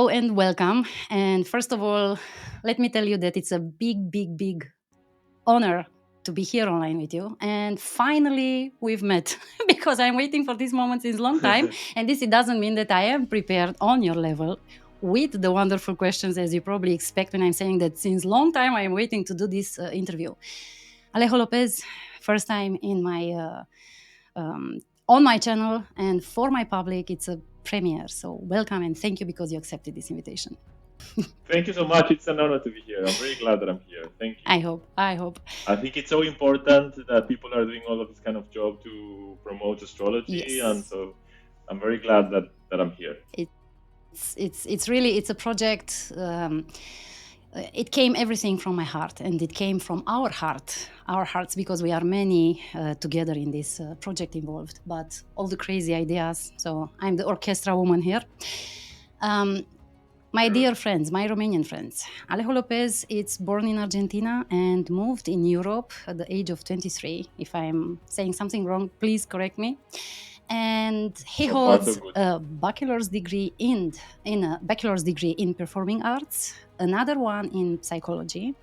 and welcome. And first of all, let me tell you that it's a big, big, big honor to be here online with you. And finally, we've met because I'm waiting for this moment since a long time. And this, it doesn't mean that I am prepared on your level with the wonderful questions, as you probably expect when I'm saying that since long time I am waiting to do this interview. Alejo Lopez, first time in my on my channel and for my public, it's a premiere. So welcome and thank you because you accepted this invitation. Thank you so much. It's an honor to be here. I'm very glad that I'm here. Thank you. I hope. I think it's so important that people are doing all of this kind of job to promote astrology, Yes. and so I'm very glad that I'm here. It's a project. It came everything from my heart, and it came from our hearts, because we are many together in this project involved. But all the crazy ideas. So I'm the orchestra woman here. My dear friends, my Romanian friends, Alejo Lopez is born in Argentina and moved in Europe at the age of 23. If I'm saying something wrong, please correct me. And he holds a bachelor's degree in performing arts, another one in psychology,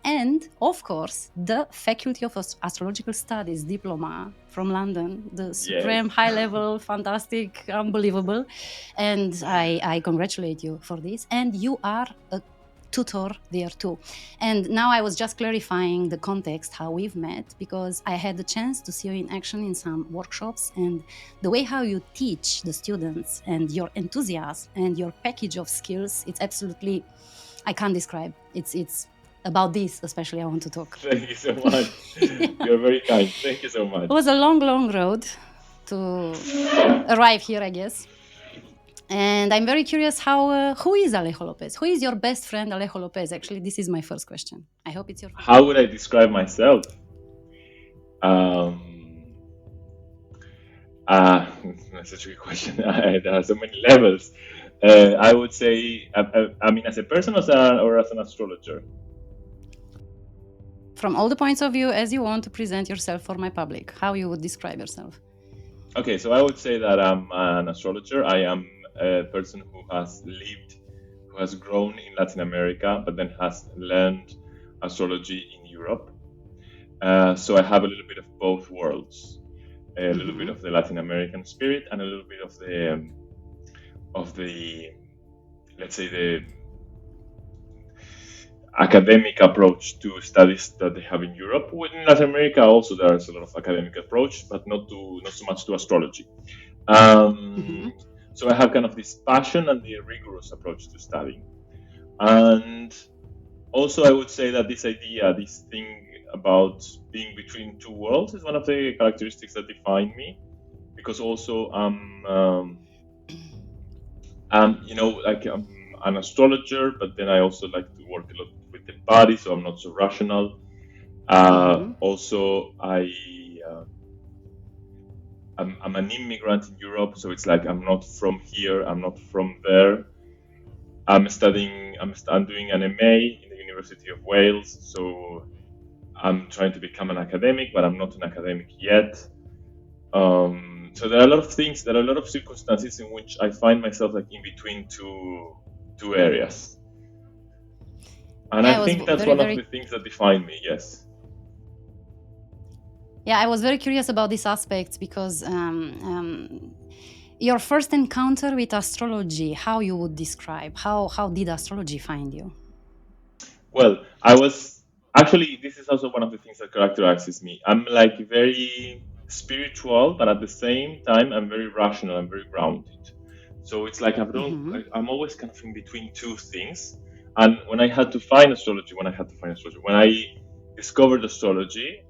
and of course the Faculty of Astrological Studies diploma from London, the supreme high level, fantastic, unbelievable. And I congratulate you for this. And you are a tutor there too. And now I was just clarifying the context, how we've met, because I had the chance to see you in action in some workshops, and the way how you teach the students and your enthusiasm and your package of skills, it's absolutely, I can't describe. It's about this especially I want to talk. Thank you so much. You're very kind. Thank you so much. It was a long road to arrive here, I guess. And I'm very curious who is Alejo Lopez? Who is your best friend, Alejo Lopez? Actually, this is my first question. I hope it's your first. How would I describe myself? That's such a good question. There are so many levels. I would say, I mean, as a person or as an astrologer? From all the points of view as you want to present yourself for my public, how you would describe yourself? Okay, so I would say that I'm an astrologer. I am a person who has grown in Latin America, but then has learned astrology in Europe. So I have a little bit of both worlds, a little bit of the Latin American spirit and a little bit of the let's say the academic approach to studies that they have in Europe. In Latin America also there's a lot of academic approach, but not so much to astrology. So I have kind of this passion and the rigorous approach to studying. And also I would say that this thing about being between two worlds is one of the characteristics that define me, because also I'm an astrologer, but then I also like to work a lot with the body, so I'm not so rational. Also, I'm an immigrant in Europe, so it's like I'm not from here, I'm not from there. I'm doing an MA in the University of Wales, so I'm trying to become an academic, but I'm not an academic yet. So there are a lot of things, there are a lot of circumstances in which I find myself like in between two areas. And I think that's one of the things that define me, yes. Yeah, I was very curious about these aspects because your first encounter with astrology, how you would describe, how did astrology find you? Well, this is also one of the things that characterizes me. I'm like very spiritual, but at the same time, I'm very rational, I'm very grounded. So it's like I'm always kind of in between two things. And when I had to find astrology, when I discovered astrology,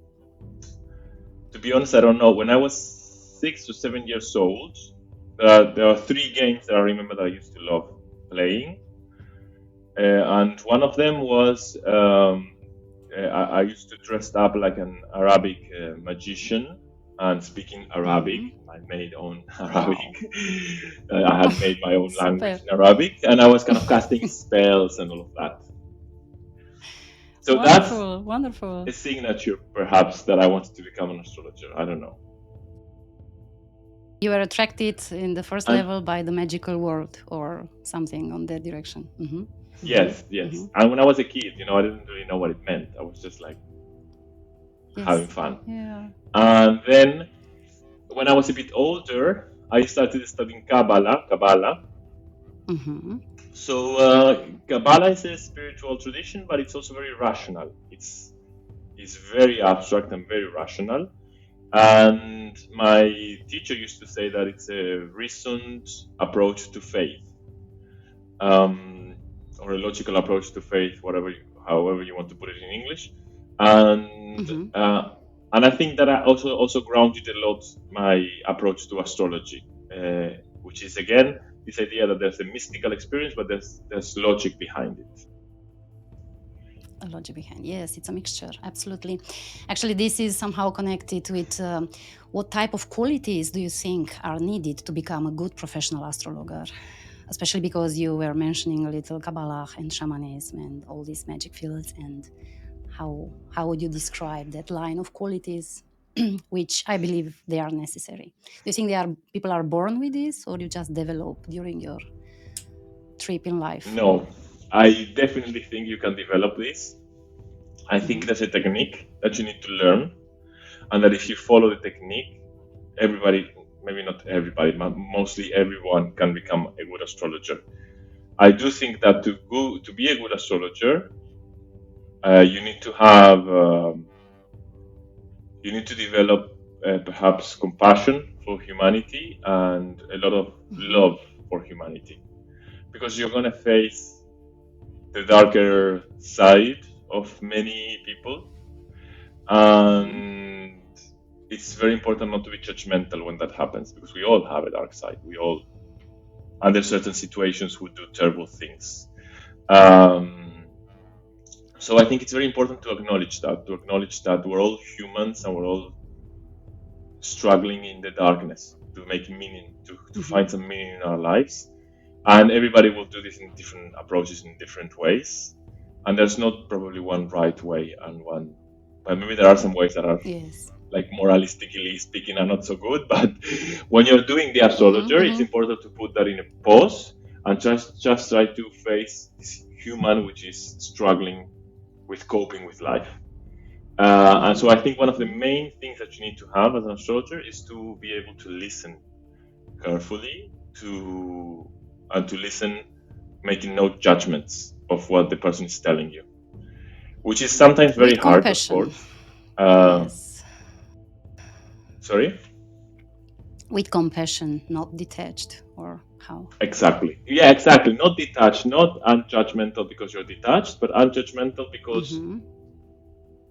to be honest, I don't know. When I was 6 to 7 years old, there are 3 games that I remember that I used to love playing. And one of them was I used to dress up like an Arabic magician and speaking Arabic, my made own Arabic. I had made my own language in Arabic, and I was kind of casting spells and all of that. So wonderful. A signature, perhaps, that I wanted to become an astrologer. I don't know. You were attracted in the first And level by the magical world or something on that direction. yes, and when I was a kid, I didn't really know what it meant. I was just like having Yes. fun. Yeah. And then when I was a bit older, I started studying Kabbalah. So Kabbalah is a spiritual tradition, but it's also very rational. It's very abstract and very rational. And my teacher used to say that it's a reasoned approach to faith, or a logical approach to faith, however you want to put it in English. And and I think that I also grounded a lot my approach to astrology, which is again this idea that there's a mystical experience, but there's logic behind it. A logic behind. Yes, it's a mixture. Absolutely. Actually, this is somehow connected with what type of qualities do you think are needed to become a good professional astrologer? Especially because you were mentioning a little Kabbalah and shamanism and all these magic fields, and how would you describe that line of qualities which I believe they are necessary? Do you think people are born with this, or you just develop during your trip in life? No, I definitely think you can develop this. I think there's a technique that you need to learn, and that if you follow the technique, everybody, maybe not everybody, but mostly everyone can become a good astrologer. I do think that to be a good astrologer, you need to develop perhaps compassion for humanity and a lot of love for humanity, because you're going to face the darker side of many people, and it's very important not to be judgmental when that happens, because we all have a dark side. We all, under certain situations, would do terrible things. So I think it's very important to acknowledge that we're all humans and we're all struggling in the darkness to make meaning, to find some meaning in our lives. And everybody will do this in different approaches, in different ways. And there's not probably one right way but maybe there are some ways that are, like, moralistically speaking, are not so good. But when you're doing the astrologer, it's important to put that in a pause and just try to face this human which is struggling with coping with life. And so I think one of the main things that you need to have as an astrologer is to be able to listen carefully, and to listen, making no judgments of what the person is telling you, which is sometimes very hard, of course. Yes. Sorry? With compassion, not detached, or how? Exactly. Yeah, exactly. Not detached, not unjudgmental because you're detached, but unjudgmental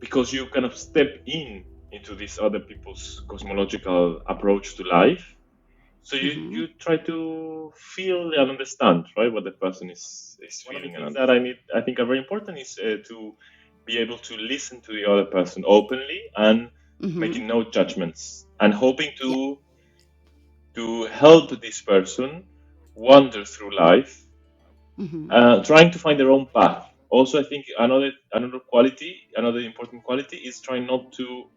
because you kind of step into these other people's cosmological approach to life. So you try to feel and understand, right, what the person is feeling. One of the things that I think are very important is to be able to listen to the other person openly and making no judgments, and hoping to help this person wander through life, trying to find their own path. Also, I think another important quality is trying not to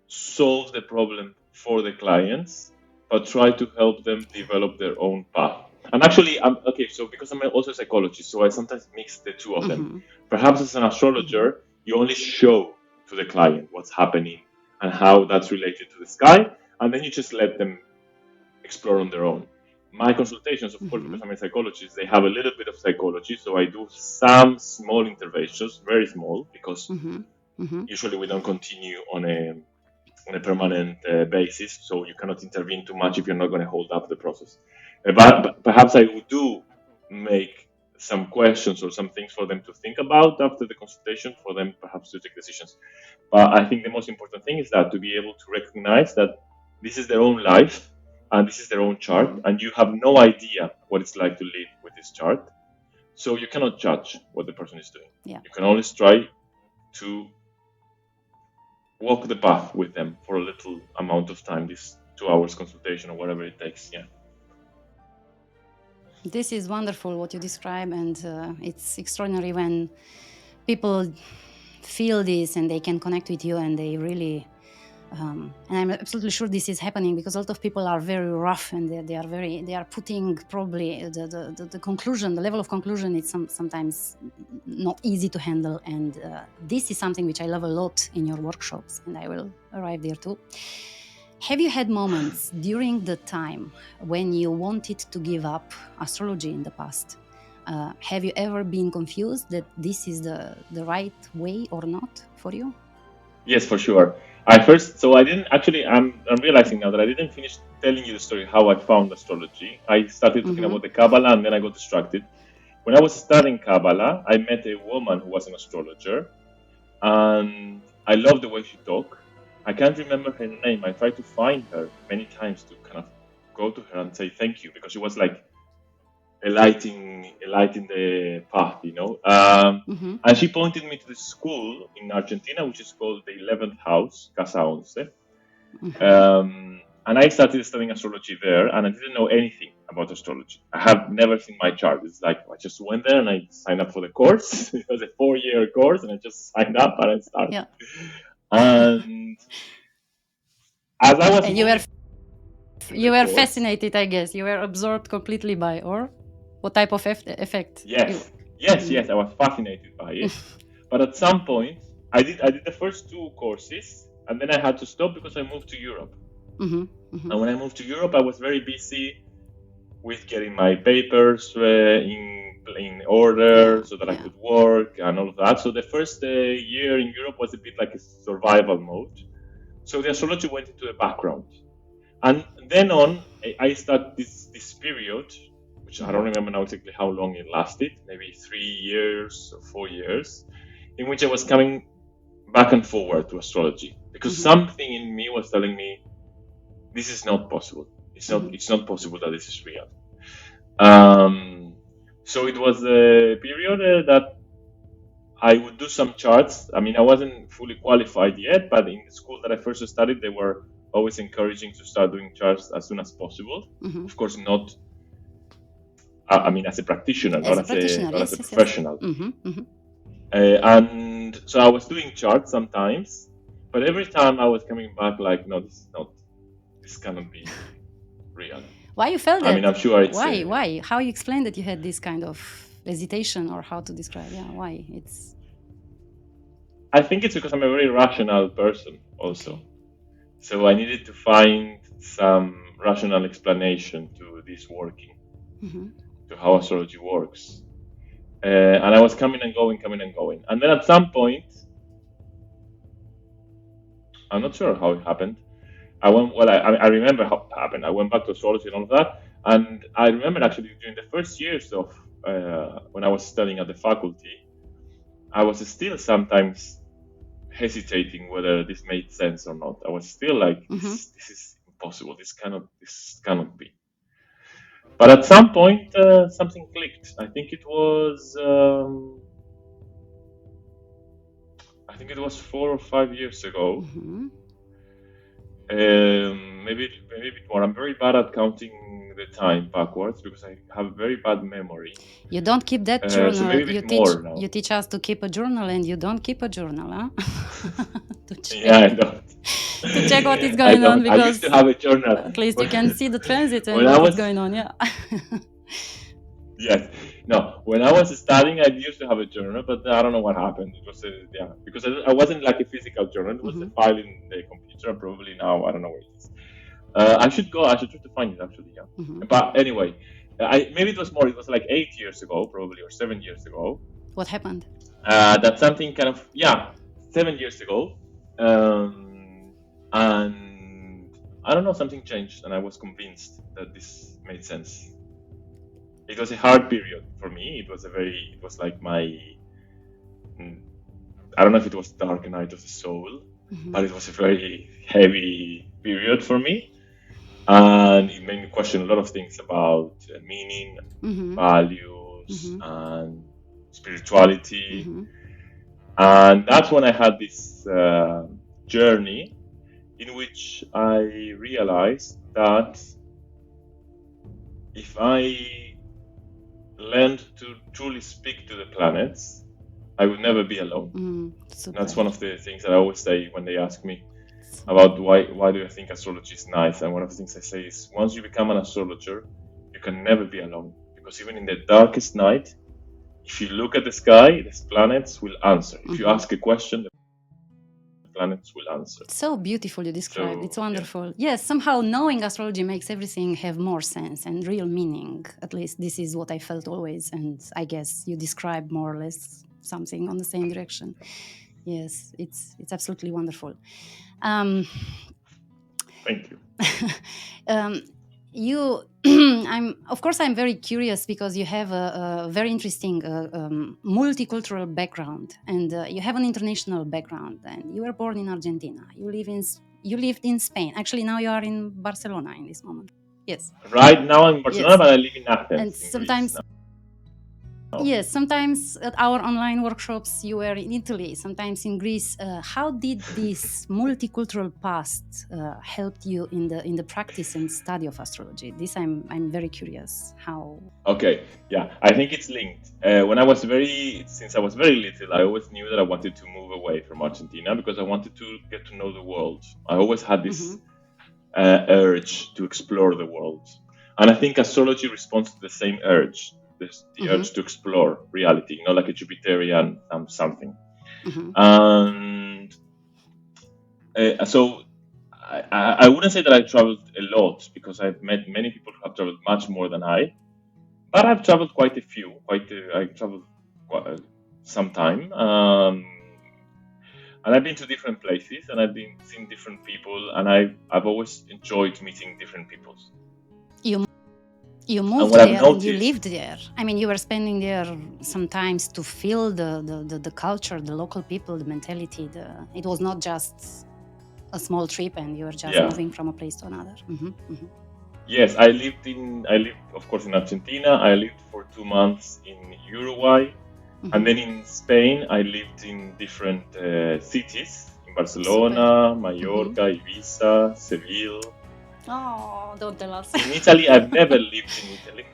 solve the problem for the clients, but try to help them develop their own path. And actually, so because I'm also a psychologist, so I sometimes mix the two of them. Perhaps as an astrologer, you only show to the client what's happening and how that's related to the sky, and then you just let them explore on their own. My consultations, of course, because I'm a psychologist, they have a little bit of psychology, so I do some small interventions, very small, because usually we don't continue on a permanent basis, so you cannot intervene too much if you're not going to hold up the process. But perhaps I would do make some questions or some things for them to think about after the consultation, for them perhaps to take decisions. But I think the most important thing is that to be able to recognize that this is their own life and this is their own chart, and you have no idea what it's like to live with this chart. So you cannot judge what the person is doing. Yeah. You can always try to walk the path with them for a little amount of time, this 2 hours consultation or whatever it takes. Yeah. This is wonderful what you describe, and it's extraordinary when people feel this and they can connect with you and they really And I'm absolutely sure this is happening because a lot of people are very rough, and they are putting probably the conclusion, the level of conclusion is sometimes not easy to handle. And this is something which I love a lot in your workshops, and I will arrive there too. Have you had moments during the time when you wanted to give up astrology in the past? Have you ever been confused that this is the right way or not for you? Yes, for sure. I'm realizing now that I didn't finish telling you the story how I found astrology. I started talking about the Kabbalah, and then I got distracted. When I was studying Kabbalah, I met a woman who was an astrologer, and I loved the way she talked. I can't remember her name. I tried to find her many times to kind of go to her and say thank you, because she was like a light in the path, you know. And she pointed me to the school in Argentina, which is called the 11th house, Casa 11. And I started studying astrology there, and I didn't know anything about astrology. I have never seen my chart. It's like I just went there and I signed up for the course. It was a 4-year course, and I just signed up and I started. Yeah. And as I was, and you were fascinated, I guess. You were absorbed completely by, or what type of effect? Yes, I was fascinated by it. But at some point, I did the first 2 courses, and then I had to stop because I moved to Europe. And when I moved to Europe, I was very busy with getting my papers in order so that I could work and all of that. So the first year in Europe was a bit like a survival mode. So the astrology went into the background. And then on, I started this period, which I don't remember now exactly how long it lasted, maybe 3 years or 4 years, in which I was coming back and forward to astrology, because something in me was telling me, this is not possible. It's not possible that this is real. So it was a period that I would do some charts. I mean, I wasn't fully qualified yet, but in the school that I first studied, they were always encouraging to start doing charts as soon as possible. Of course, not, as a practitioner, not as a professional. And so I was doing charts sometimes, but every time I was coming back like, no, this cannot be real. Why you felt that? I mean, I'm sure it's... Why? How you explain that you had this kind of hesitation, or how to describe? Yeah, why? I think it's because I'm a very rational person also. So I needed to find some rational explanation to this working, to how astrology works. And I was coming and going. And then at some point, I'm not sure how it happened. I remember how it happened. I went back to astrology and all of that. And I remember actually during the first years of when I was studying at the faculty, I was still sometimes hesitating whether this made sense or not. I was still like, this is impossible. This cannot be. But at some point, something clicked. I think it was 4 or 5 years ago. Maybe a bit more. I'm very bad at counting the time backwards because I have a very bad memory. You don't keep that journal. So maybe a bit more now. You teach us to keep a journal, and you don't keep a journal, huh? I don't. To check what is going on, because I used to have a journal. At least you can see the transit and what's going on. Yeah. Yes. No, when I was studying, I used to have a journal, but I don't know what happened. It was because I wasn't like a physical journal. It was a file in the computer. Probably now I don't know where it is. I should try to find it actually. Yeah. But anyway, maybe it was more. It was like 8 years ago, probably, or 7 years ago. What happened? That something 7 years ago, and I don't know, something changed, and I was convinced that this made sense. It was a hard period for me. It was like my, I don't know if it was dark night of the soul, but it was a very heavy period for me. And it made me question a lot of things about meaning, values, and spirituality. And that's when I had this journey in which I realized that if I learned to truly speak to the planets, I would never be alone. That's one of the things that I always say when they ask me, about why do I think astrology is nice. And one of the things I say is, once you become an astrologer, you can never be alone. Because even in the darkest night, if you look at the sky, the planets will answer. If you ask a question, the planets will answer. So beautiful you described. It's wonderful. Yes, somehow knowing astrology makes everything have more sense and real meaning. At least this is what I felt always. And I guess you described more or less something on the same direction. Yes, it's absolutely wonderful. Thank you. I'm very curious because you have a very interesting multicultural background, and you have an international background. And you were born in Argentina. You lived in Spain. Actually, now you are in Barcelona in this moment. Yes. Right now I'm in Barcelona, but I live in Athens. And sometimes. Yes, sometimes at our online workshops you were in Italy, sometimes in Greece. How did this multicultural past help you in the practice and study of astrology? This I'm very curious. How? Okay, yeah, I think it's linked. Since I was very little, I always knew that I wanted to move away from Argentina because I wanted to get to know the world. I always had this urge to explore the world, and I think astrology responds to the same urge. The urge to explore reality, like a Jupiterian something. And so I wouldn't say that I traveled a lot because I've met many people who have traveled much more than I, but I've traveled quite a few. I traveled some time, and I've been to different places, and I've been seeing different people, and I've always enjoyed meeting different people. You moved there and you lived there. I mean, you were spending there sometimes to feel the culture, the local people, the mentality. It was not just a small trip and you were just moving from a place to another. Yes, I lived of course in Argentina. I lived for 2 months in Uruguay, and then in Spain I lived in different cities, in Barcelona, Mallorca, Ibiza, Seville. Oh, don't tell us. In Italy, I've never lived in Italy.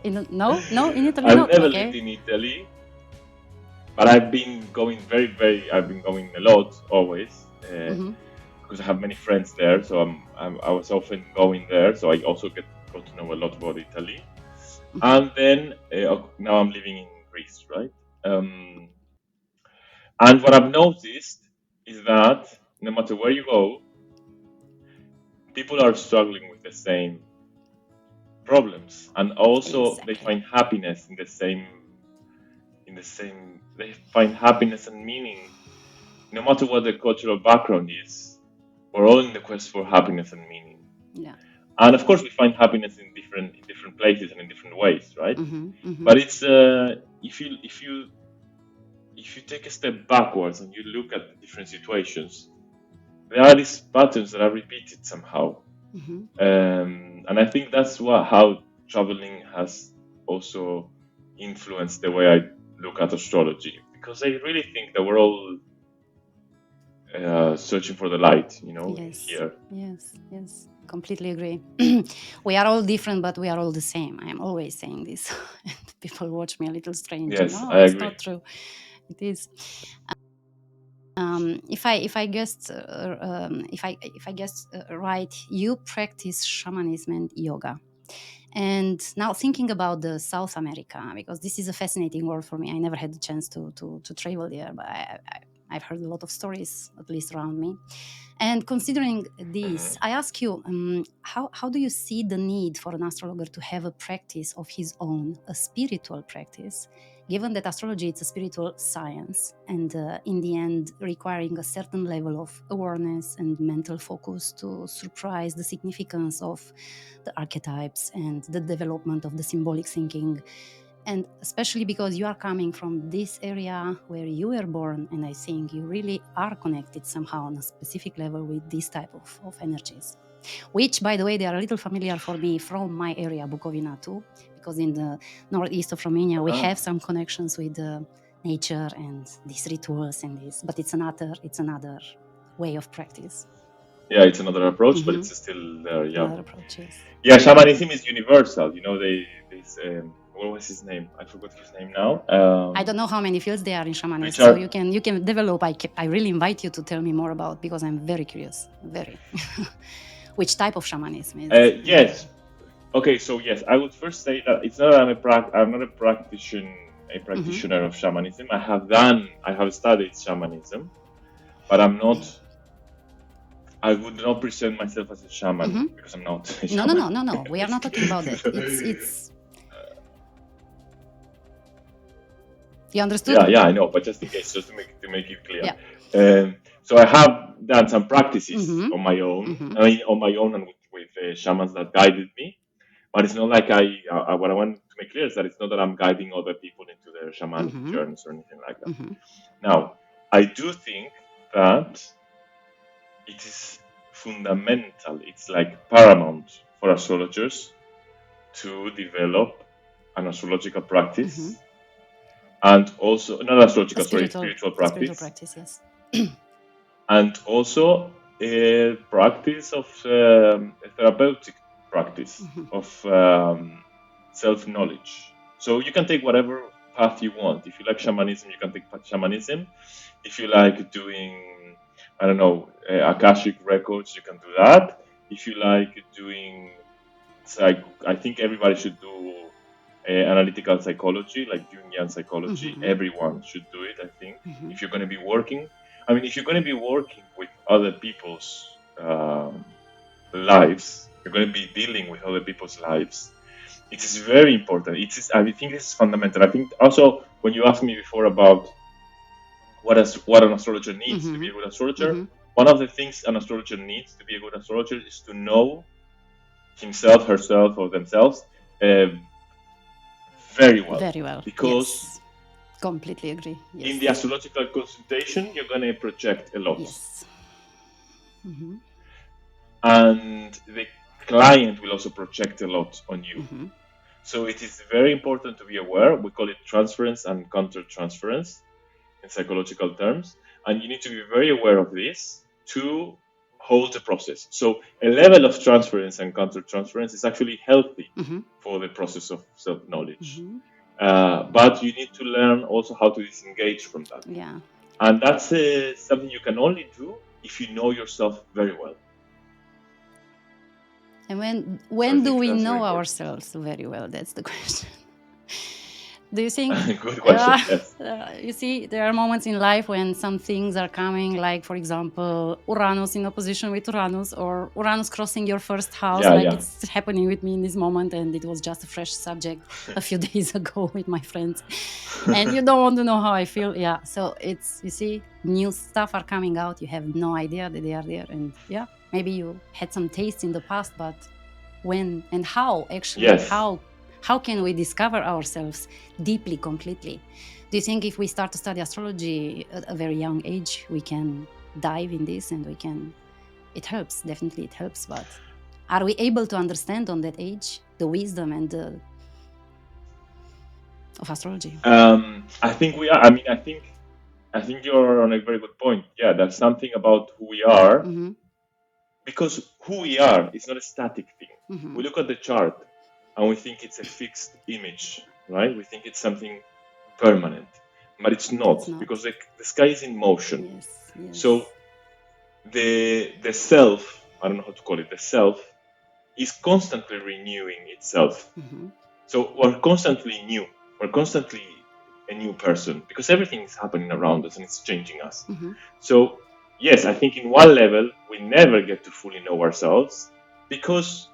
In Italy, I've never lived in Italy, but I've been going I've been going a lot always because I have many friends there. So I was often going there. So I also got to know a lot about Italy. And then now I'm living in Greece, right? And what I've noticed is that no matter where you go, people are struggling with the same problems, and also they find happiness in the same. They find happiness and meaning, no matter what their cultural background is. We're all in the quest for happiness and meaning. Yeah. And of course, we find happiness in different places and in different ways, right? But it's if you take a step backwards and you look at the different situations, there are these patterns that are repeated somehow. And I think that's how traveling has also influenced the way I look at astrology, because I really think that we're all searching for the light, here. Yes, completely agree. We are all different, but we are all the same. I am always saying this. People watch me a little strange. Yes, No, I it's agree. not true. It is. If I guessed right, you practice shamanism and yoga. And now thinking about the South America, because this is a fascinating world for me. I never had the chance to travel there, but I've heard a lot of stories, at least around me. And considering this, I ask you, how do you see the need for an astrologer to have a practice of his own, a spiritual practice, given that astrology is a spiritual science and in the end requiring a certain level of awareness and mental focus to surprise the significance of the archetypes and the development of the symbolic thinking? And especially because you are coming from this area where you were born, and I think you really are connected somehow on a specific level with this type of energies, which, by the way, they are a little familiar for me from my area, Bukovina too, because in the northeast of Romania, we have some connections with nature and these rituals and this, but it's another way of practice. Yeah, it's another approach, but it's still there. Yeah. Another approach, yes. Yeah, shamanism is universal. what was his name? I forgot his name now. I don't know how many fields there are in shamanism, Which so are- you can develop. I really invite you to tell me more about, because I'm very curious. Very. Which type of shamanism is? Yes. Okay, so yes, I would first say that it's not that I'm not a practitioner of shamanism. I have studied shamanism, but I would not present myself as a shaman because I'm not a shaman. No. We are not talking about that. It's you understood? Yeah, I know, but just in case, just to make it clear. Yeah. So I have done some practices on my own. I mean, on my own and with shamans that guided me. But it's not like what I want to make clear is that it's not that I'm guiding other people into their shamanic journeys or anything like that. Now, I do think that it is fundamental, it's like paramount for astrologers to develop an astrological practice and also, not astrological, spiritual practice. Spiritual practice, yes. And also a practice of a therapeutic practice of self-knowledge. So you can take whatever path you want. If you like shamanism, you can take shamanism. If you like doing, I don't know, Akashic records, you can do that. If you like doing, I think everybody should do analytical psychology, like Jungian psychology. Everyone should do it, I think. If you're going to be working, if you're going to be working with other people's lives, you're going to be dealing with other people's lives. It is very important. I think this is fundamental. I think also when you asked me before about what an astrologer needs to be a good astrologer, one of the things an astrologer needs to be a good astrologer is to know himself, herself, or themselves very well. Very well. Because yes. Completely agree. Yes. In the astrological consultation, you're going to project a lot. Yes. And the client will also project a lot on you. So it is very important to be aware. We call it transference and counter-transference in psychological terms. And you need to be very aware of this to hold the process. So a level of transference and counter-transference is actually healthy for the process of self-knowledge. But you need to learn also how to disengage from that. Yeah. And that's something you can only do if you know yourself very well. And when do we know ourselves very well? That's the question. Do you think? Good question. Yes. You see, there are moments in life when some things are coming, like, for example, Uranus in opposition with Uranus, or Uranus crossing your first house. It's happening with me in this moment, and it was just a fresh subject a few days ago with my friends. And you don't want to know how I feel. Yeah. So it's, you see, new stuff are coming out. You have no idea that they are there. And yeah, maybe you had some taste in the past, but when and how actually, how can we discover ourselves deeply, completely? Do you think if we start to study astrology at a very young age, we can dive in this and it helps, definitely it helps, but are we able to understand on that age the wisdom and of astrology? I think we are. I think you're on a very good point. Yeah, that's something about who we are, because who we are is not a static thing. We look at the chart and we think it's a fixed image, right? We think it's something permanent, but it's not. Because the sky is in motion. Yes. So the self, I don't know how to call it, the self is constantly renewing itself. So we're constantly new. We're constantly a new person because everything is happening around us and it's changing us. So yes, I think in one level, we never get to fully know ourselves because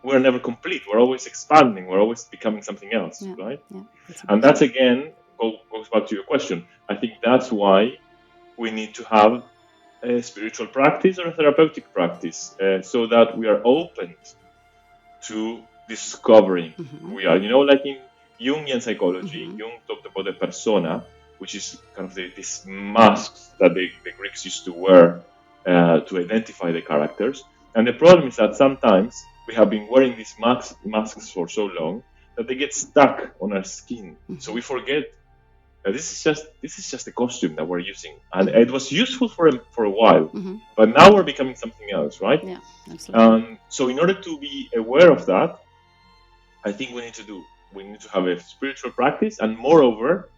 we're never complete. We're always expanding. We're always becoming something else, right? Yeah, and that's, again, goes back to your question. I think that's why we need to have a spiritual practice or a therapeutic practice so that we are open to discovering who we are. You know, like in Jungian psychology, Jung talked about the persona, which is kind of these masks that the Greeks used to wear to identify the characters. And the problem is that sometimes we have been wearing these masks for so long that they get stuck on our skin. So we forget that this is just a costume that we're using, and it was useful for a while, but now we're becoming something else, right? Yeah, absolutely. So in order to be aware of that, I think we need to do we need to have a spiritual practice, and moreover,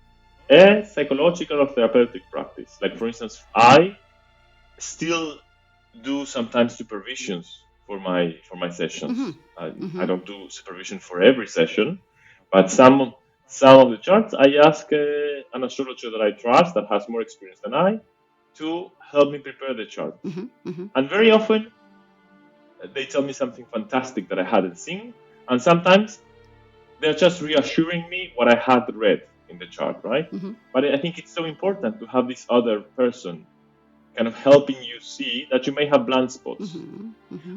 a psychological or therapeutic practice. Like, for instance, I still do sometimes supervisions for my sessions. I don't do supervision for every session, but some of the charts I ask an astrologer that I trust, that has more experience than I, to help me prepare the chart. And very often they tell me something fantastic that I hadn't seen, and sometimes they're just reassuring me what I had read in the chart, right? But I think it's so important to have this other person kind of helping you see that you may have blind spots.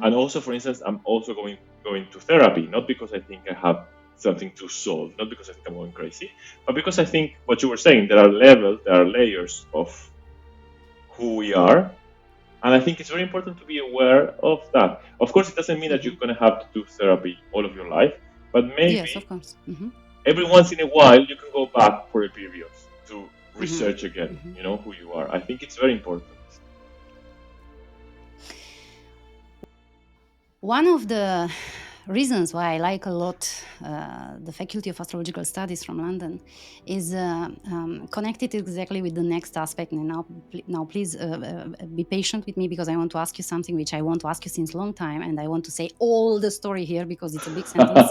And also, for instance, I'm also going to therapy, not because I think I have something to solve, not because I think I'm going crazy, but because I think what you were saying, there are levels, there are layers of who we are. And I think it's very important to be aware of that. Of course, it doesn't mean that you're going to have to do therapy all of your life, but maybe yes, of course. Every once in a while you can go back for a period to research again, who you are. I think it's very important. One of the reasons why I like a lot the Faculty of Astrological Studies from London is connected exactly with the next aspect. And now please be patient with me, because I want to ask you something which I want to ask you since a long time, and I want to say all the story here because it's a big sentence.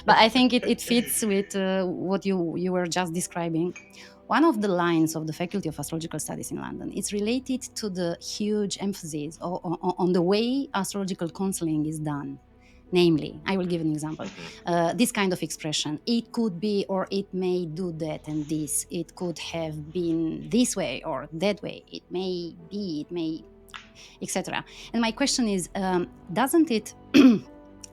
But I think it fits with what you were just describing. One of the lines of the Faculty of Astrological Studies in London is related to the huge emphasis on the way astrological counseling is done. Namely, I will give an example. This kind of expression, it could be, or it may do that and this. It could have been this way or that way. It may be, it may, etc. And my question is, doesn't it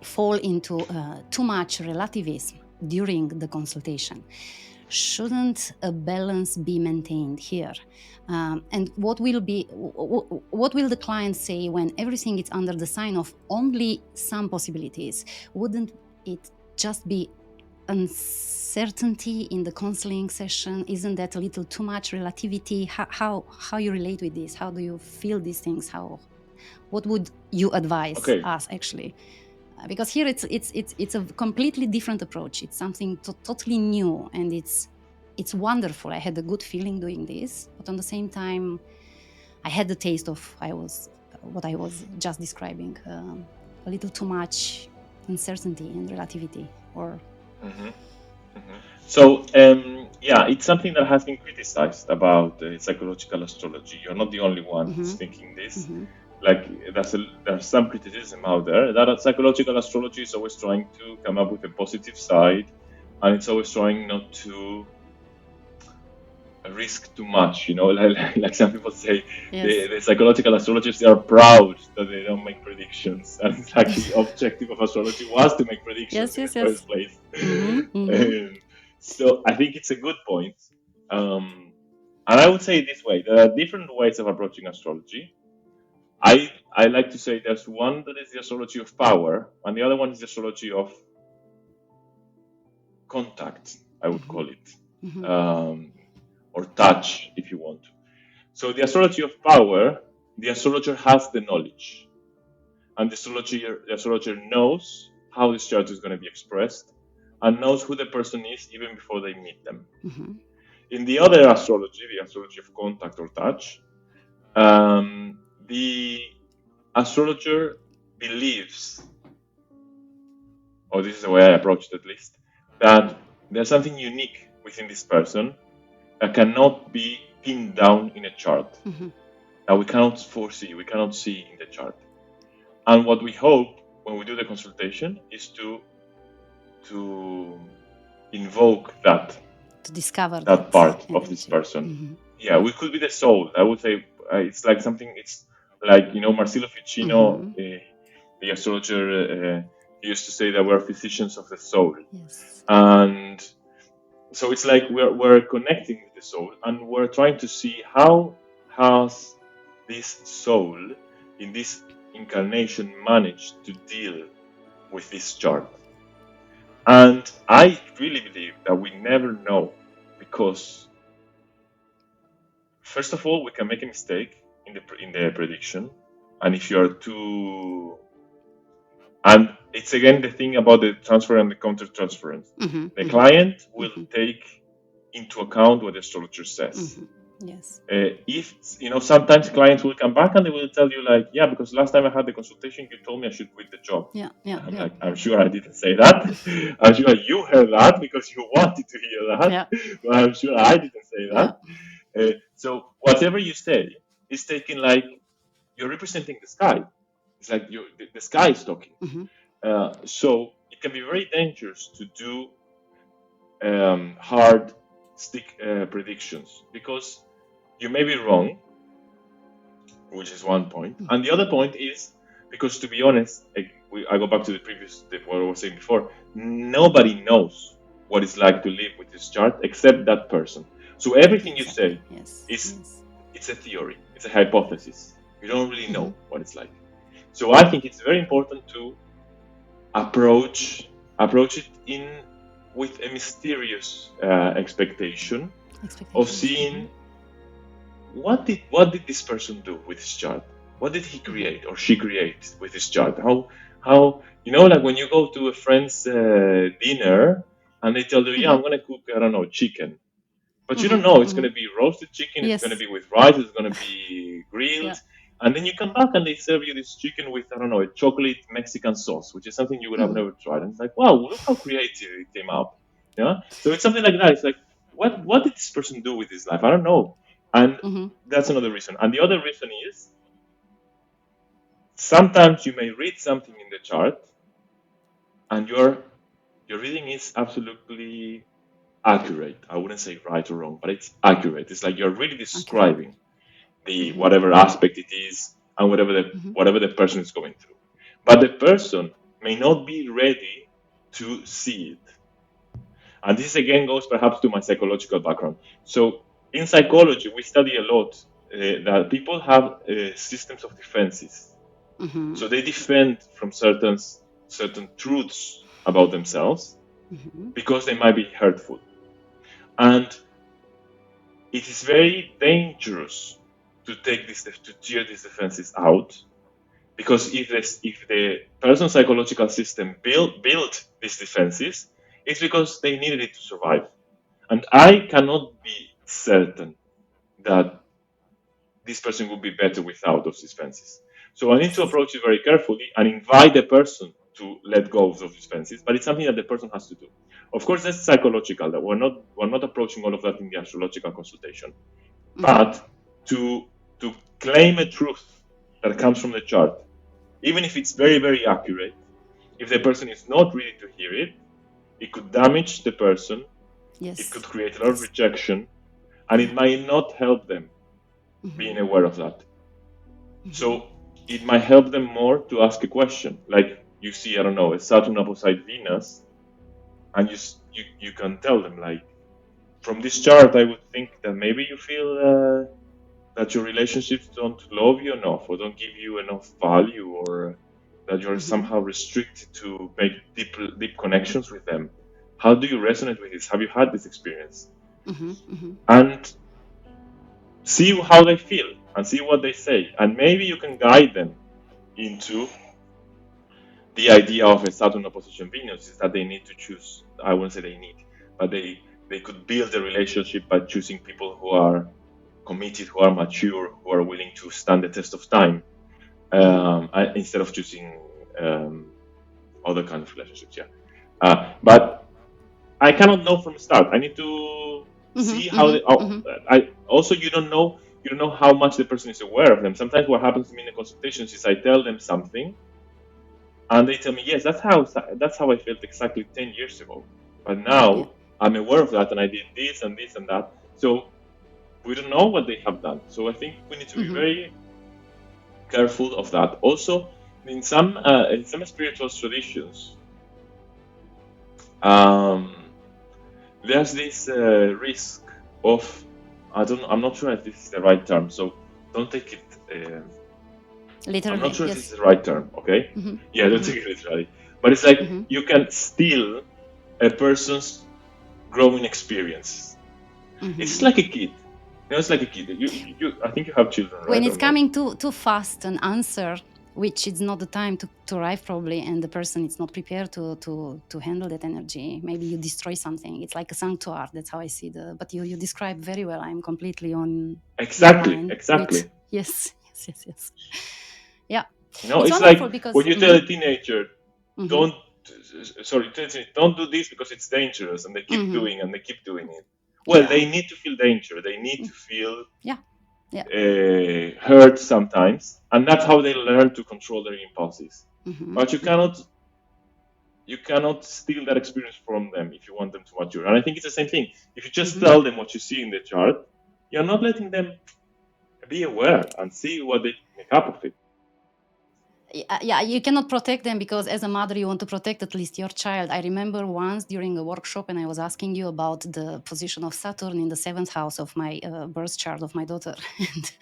fall into too much relativism during the consultation? Shouldn't a balance be maintained here? And what will the client say when everything is under the sign of only some possibilities? Wouldn't it just be uncertainty in the counseling session? Isn't that a little too much relativity? How you relate with this? How do you feel these things? What would you advise us actually? Because here it's a completely different approach. It's something totally new, and it's wonderful. I had a good feeling doing this, but on the same time, I had the taste of what I was just describing, a little too much uncertainty and relativity. So it's something that has been criticized about psychological astrology. You're not the only one who's thinking this. Like, there's some criticism out there that psychological astrology is always trying to come up with a positive side, and it's always trying not to risk too much. Like some people say, the psychological astrologers, they are proud that they don't make predictions, and it's like the objective of astrology was to make predictions in the first place. So I think it's a good point, and I would say it this way: there are different ways of approaching astrology. I like to say there's one that is the astrology of power, and the other one is the astrology of contact, I would call it, or touch, if you want. So the astrology of power, the astrologer has the knowledge, and the astrologer knows how this chart is going to be expressed, and knows who the person is even before they meet them. In the other astrology, the astrology of contact or touch, the astrologer believes, or this is the way I approach it at least, that there's something unique within this person that cannot be pinned down in a chart, that we cannot foresee, we cannot see in the chart. And what we hope when we do the consultation is to invoke that, to discover that part of this person. Yeah, we could be the soul. I would say it's like something. It's like Marsilio Ficino, the astrologer, he used to say that we're physicians of the soul. And so it's like we're connecting with the soul, and we're trying to see how has this soul in this incarnation managed to deal with this chart. And I really believe that we never know, because first of all, we can make a mistake in the prediction, and if you are too And it's again the thing about the transfer and the counter-transference. The client will take into account what the astrologer says. Yes. If, sometimes clients will come back and they will tell you like, yeah, because last time I had the consultation, you told me I should quit the job. Like, I'm sure I didn't say that. I'm sure you heard that because you wanted to hear that. But I'm sure I didn't say that. So whatever you say is taken like you're representing the sky. It's like the sky is talking. So it can be very dangerous to do hard stick predictions because you may be wrong, which is one point. And the other point is because, to be honest, I go back to what I was saying before, nobody knows what it's like to live with this chart except that person. So everything you say it's a theory, it's a hypothesis. You don't really know what it's like. So I think it's very important to approach it with a mysterious expectation of seeing what did this person do with his chart? What did he create or she create with his chart? How like when you go to a friend's dinner and they tell you, I'm gonna cook, I don't know, chicken. But you don't know, it's gonna be roasted chicken, it's gonna be with rice, it's gonna be grilled. And then you come back and they serve you this chicken with, I don't know, a chocolate Mexican sauce, which is something you would have never tried. And it's like, wow, look how creative it came out. Yeah. So it's something like that. It's like, what did this person do with his life? I don't know. And that's another reason. And the other reason is sometimes you may read something in the chart and your reading is absolutely accurate. I wouldn't say right or wrong, but it's accurate. It's like you're really describing the whatever aspect it is and whatever the person is going through. But the person may not be ready to see it. And this again goes perhaps to my psychological background. So in psychology, we study a lot that people have systems of defenses. So they defend from certain truths about themselves because they might be hurtful. And it is very dangerous to tear these defenses out, because if the person's psychological system built these defenses, it's because they needed it to survive. And I cannot be certain that this person would be better without those defenses. So I need to approach it very carefully and invite the person to let go of those defenses, but it's something that the person has to do. Of course, that's psychological, that we're not approaching all of that in the astrological consultation. But to claim a truth that comes from the chart, even if it's very, very accurate, if the person is not ready to hear it, it could damage the person, it could create a lot of rejection, and it might not help them being aware of that. So it might help them more to ask a question. Like you see, I don't know, a Saturn opposite Venus, and you can tell them, like, from this chart, I would think that maybe you feel that your relationships don't love you enough or don't give you enough value, or that you're somehow restricted to make deep connections with them. How do you resonate with this? Have you had this experience? And see how they feel and see what they say. And maybe you can guide them into the idea of a Saturn opposition Venus, is that they need to choose. I wouldn't say they need, but they could build a relationship by choosing people who are committed, who are mature, who are willing to stand the test of time, instead of choosing other kind of relationships. But I cannot know from the start. I need to see how they. I also, you don't know how much the person is aware of them. Sometimes what happens to me in the consultations is I tell them something, and they tell me, yes, that's how I felt exactly 10 years ago. But now I'm aware of that, and I did this and this and that. So we don't know what they have done. So I think we need to be very careful of that. Also, in some spiritual traditions, there's this risk of, I'm not sure if this is the right term, so don't take it literally. I'm not sure if this is the right term, okay? Don't take it literally. But it's like you can steal a person's growing experience. It's like a kid. It's like a kid. I think you have children, right? When it's coming too fast an answer, which is not the time to arrive probably, and the person is not prepared to handle that energy. Maybe you destroy something. It's like a sanctuary. That's how I see but you describe very well. I'm completely on Exactly. Yes. Yeah. It's like when you tell a teenager, don't do this because it's dangerous, and they keep doing it. Well, they need to feel danger. They need to feel hurt sometimes, and that's how they learn to control their impulses. But you cannot steal that experience from them if you want them to mature. And I think it's the same thing. If you just tell them what you see in the chart, you're not letting them be aware and see what they make up of it. Yeah, you cannot protect them, because as a mother you want to protect at least your child. I remember once during a workshop, and I was asking you about the position of Saturn in the 7th house of my birth chart of my daughter. And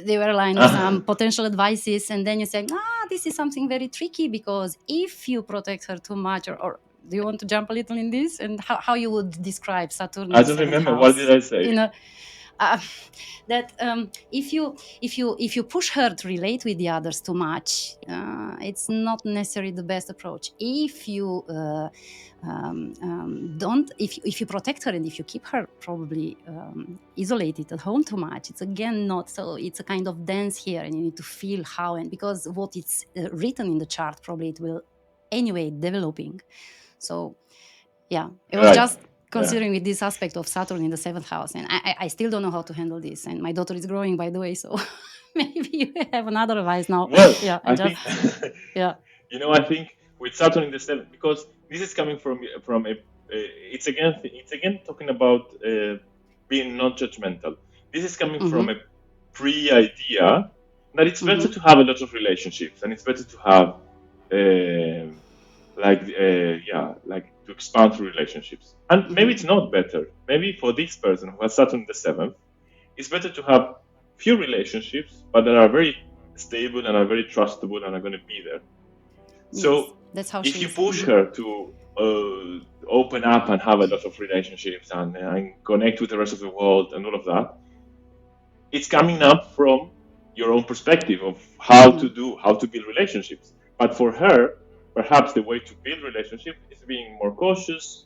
they were like some potential advices, and then you say, this is something very tricky, because if you protect her too much, or do you want to jump a little in this, and how you would describe Saturn in the 7th house? I don't remember. What did I say? That if you push her to relate with the others too much, it's not necessarily the best approach. If you if you protect her, and if you keep her probably isolated at home too much, it's again not so. It's a kind of dance here, and you need to feel how, and because what it's written in the chart, probably it will anyway developing. So yeah, it was just considering with this aspect of Saturn in the 7th house, and I still don't know how to handle this. And my daughter is growing, by the way, so maybe you have another advice now. Well, I think with Saturn in the 7th, because this is coming from it's again talking about being non-judgmental. This is coming from a pre-idea that it's better to have a lot of relationships, and it's better to have to expand through relationships. And maybe it's not better. Maybe for this person who has Saturn in the 7th, it's better to have few relationships, but that are very stable and are very trustable and are going to be there. Yes, so that's how if you push her to open up and have a lot of relationships and connect with the rest of the world and all of that, it's coming up from your own perspective of how to build relationships. But for her, perhaps the way to build relationship is being more cautious,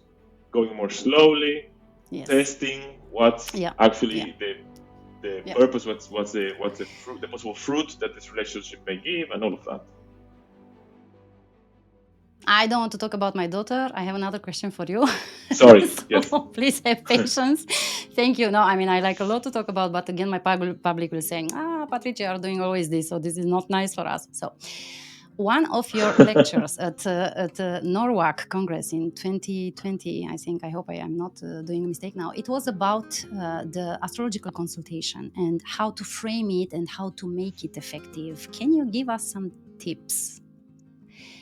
going more slowly, testing what's actually the purpose, what's the fruit, the possible fruit that this relationship may give, and all of that. I don't want to talk about my daughter. I have another question for you. Sorry. Yes. Please have patience. Thank you. No, I mean, I like a lot to talk about, but again, my public will say, Patricia, you're doing always this, so this is not nice for us. So one of your lectures at Norwalk Congress in 2020, I think, I hope I am not doing a mistake now, it was about the astrological consultation and how to frame it and how to make it effective. Can you give us some tips?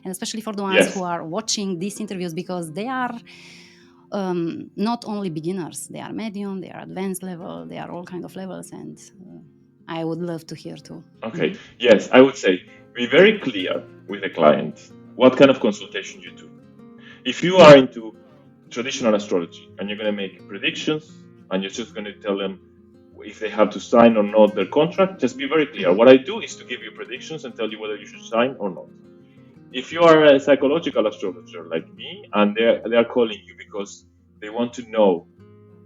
And especially for the ones who are watching these interviews, because they are not only beginners, they are medium, they are advanced level, they are all kind of levels, and I would love to hear too. Okay, yes, I would say be very clear with the client what kind of consultation you do. If you are into traditional astrology and you're going to make predictions and you're just going to tell them if they have to sign or not their contract, just be very clear. What I do is to give you predictions and tell you whether you should sign or not. If you are a psychological astrologer like me and they are calling you because they want to know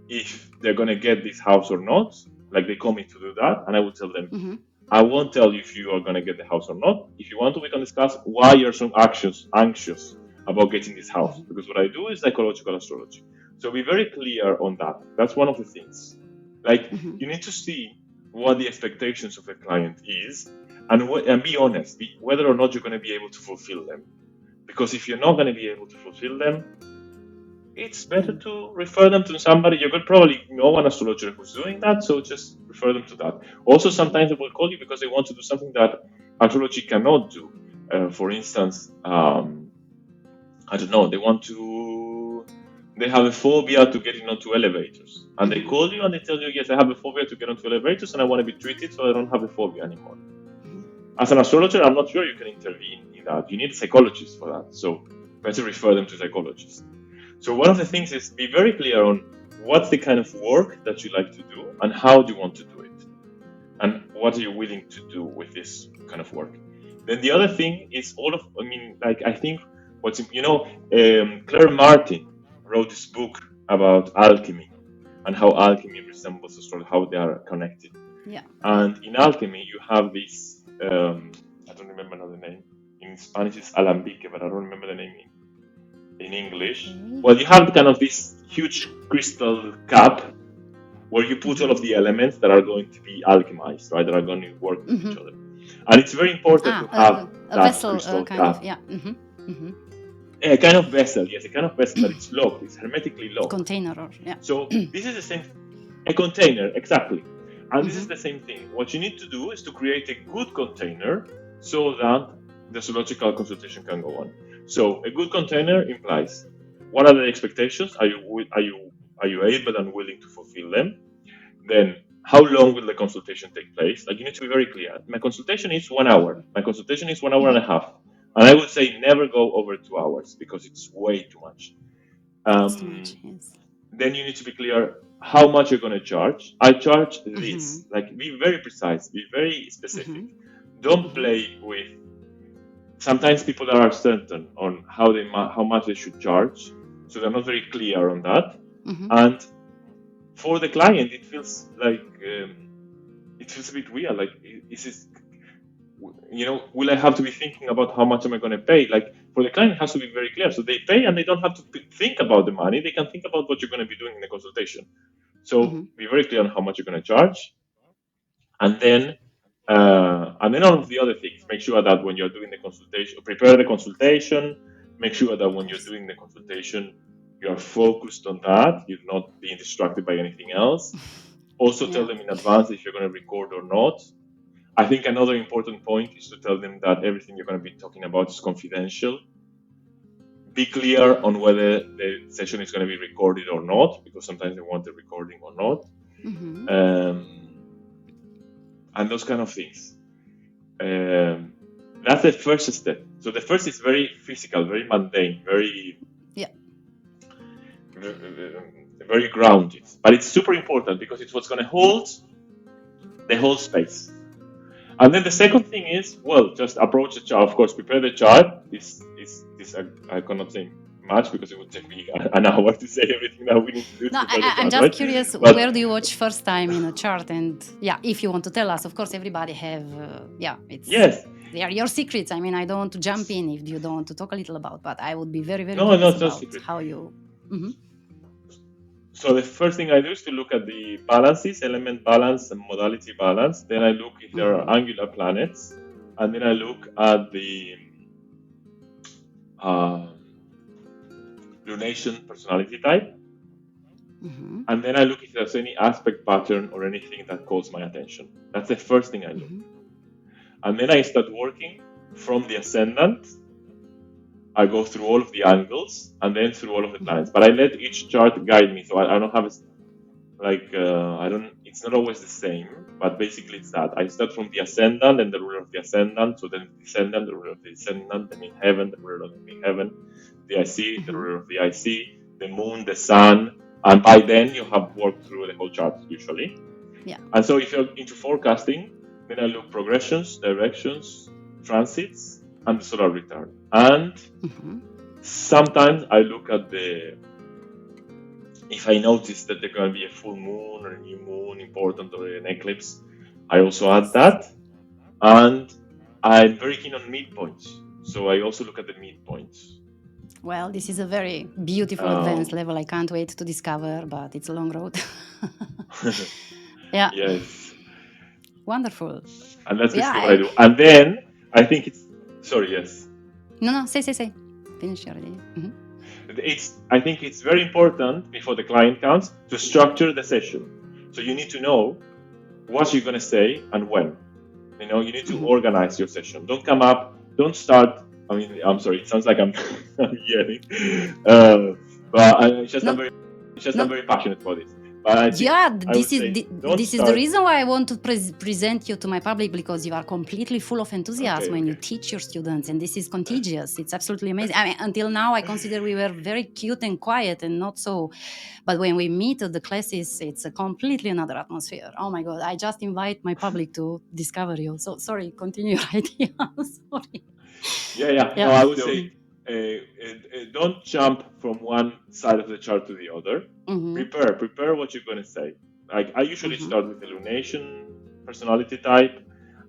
if they're going to get this house or not, like they call me to do that, and I will tell them, I won't tell you if you are going to get the house or not. If you want to, we can discuss why you're so anxious about getting this house, because what I do is psychological astrology. So be very clear on that. That's one of the things. Like you need to see what the expectations of the client is, and be honest, whether or not you're going to be able to fulfill them. Because if you're not going to be able to fulfill them, it's better to refer them to somebody. You could probably know an astrologer who's doing that, so just refer them to that. Also, sometimes they will call you because they want to do something that astrology cannot do. For instance, I don't know, they have a phobia to getting onto elevators. And they call you and they tell you, yes, I have a phobia to get onto elevators and I want to be treated so I don't have a phobia anymore. As an astrologer, I'm not sure you can intervene in that. You need a psychologist for that. So better refer them to psychologists. So one of the things is be very clear on what's the kind of work that you like to do and how do you want to do it. And what are you willing to do with this kind of work. Then the other thing is I think Claire Martin wrote this book about alchemy and how alchemy resembles astrology, how they are connected. Yeah. And in alchemy, you have this, I don't remember now the name. In Spanish, it's alambique, but I don't remember the name in English. Okay. Well, you have kind of this huge crystal cup where you put all of the elements that are going to be alchemized, right? That are going to work with each other. And it's very important to have a that vessel, crystal kind cup. of, yeah. A kind of vessel, yes, a kind of vessel that it's locked, it's hermetically locked. Container, or, yeah. So this is the same, a container, exactly. And this is the same thing. What you need to do is to create a good container so that the astrological consultation can go on. So a good container implies, what are the expectations? Are you able and willing to fulfill them? Then how long will the consultation take place? Like, you need to be very clear. My consultation is 1 hour. My consultation is 1 hour and a half. And I would say never go over 2 hours because it's way too much. Too much, yes. Then you need to be clear how much you're going to charge. I charge this. Like, be very precise, be very specific. Don't play with. Sometimes people are uncertain on how much they should charge, so they're not very clear on that. And for the client, it feels like it feels a bit weird. Like, will I have to be thinking about how much am I going to pay? Like, for the client, it has to be very clear. So they pay and they don't have to think about the money. They can think about what you're going to be doing in the consultation. So be very clear on how much you're going to charge. And then all of the other things. Make sure that when you're doing the consultation, prepare the consultation. Make sure that when you're doing the consultation, you're focused on that. You're not being distracted by anything else. Also tell them in advance if you're going to record or not. I think another important point is to tell them that everything you're going to be talking about is confidential. Be clear on whether the session is going to be recorded or not, because sometimes they want the recording or not. And those kind of things. That's the first step. So the first is very physical, very mundane, very grounded. But it's super important because it's what's going to hold the whole space. And then the second thing is, just approach the chart. Of course, prepare the chart. I cannot say much because it would take me an hour to say everything that we need to do. No, I'm just curious, where do you watch first time in a chart? And if you want to tell us, of course, everybody have, they are your secrets. I mean, I don't want to jump in if you don't want to talk a little about, but I would be very, very curious about how you... So the first thing I do is to look at the balances, element balance and modality balance. Then I look if there are angular planets. And then I look at the lunation personality type. And then I look if there's any aspect pattern or anything that calls my attention. That's the first thing I look. And then I start working from the ascendant. I go through all of the angles and then through all of the planets. But I let each chart guide me. So I don't have it's not always the same, but basically it's that. I start from the ascendant and the ruler of the ascendant. So then the descendant, the ruler of the descendant, the midheaven, the ruler of the midheaven, the IC, the ruler of the IC, the moon, the sun. And by then you have worked through the whole chart usually. Yeah. And so if you're into forecasting, then I look progressions, directions, transits, and the solar return. And sometimes I look at if I notice that there's going to be a full moon or a new moon important or an eclipse, I also add that. And I'm very keen on midpoints. So I also look at the midpoints. Well, this is a very beautiful advanced level. I can't wait to discover, but it's a long road. Yeah. Yes. Wonderful. And that's basically what I do. And then I think it's... Sorry, yes. No, say. Finish already. I think it's very important before the client comes to structure the session. So you need to know what you're going to say and when. You need to organize your session. Don't come up, don't start. I mean, I'm sorry, it sounds like I'm yelling. But I'm very passionate about this. But I think this is the reason why I want to present you to my public, because you are completely full of enthusiasm when you teach your students, and this is contagious. It's absolutely amazing. I mean, until now I consider we were very cute and quiet and not so, but when we meet at the classes, it's a completely another atmosphere. Oh my God, I just invite my public to discover you. So sorry, continue your idea. Sorry. Yeah. No, I would say don't jump from one side of the chart to the other. Prepare what you're going to say. Like, I usually start with the lunation personality type.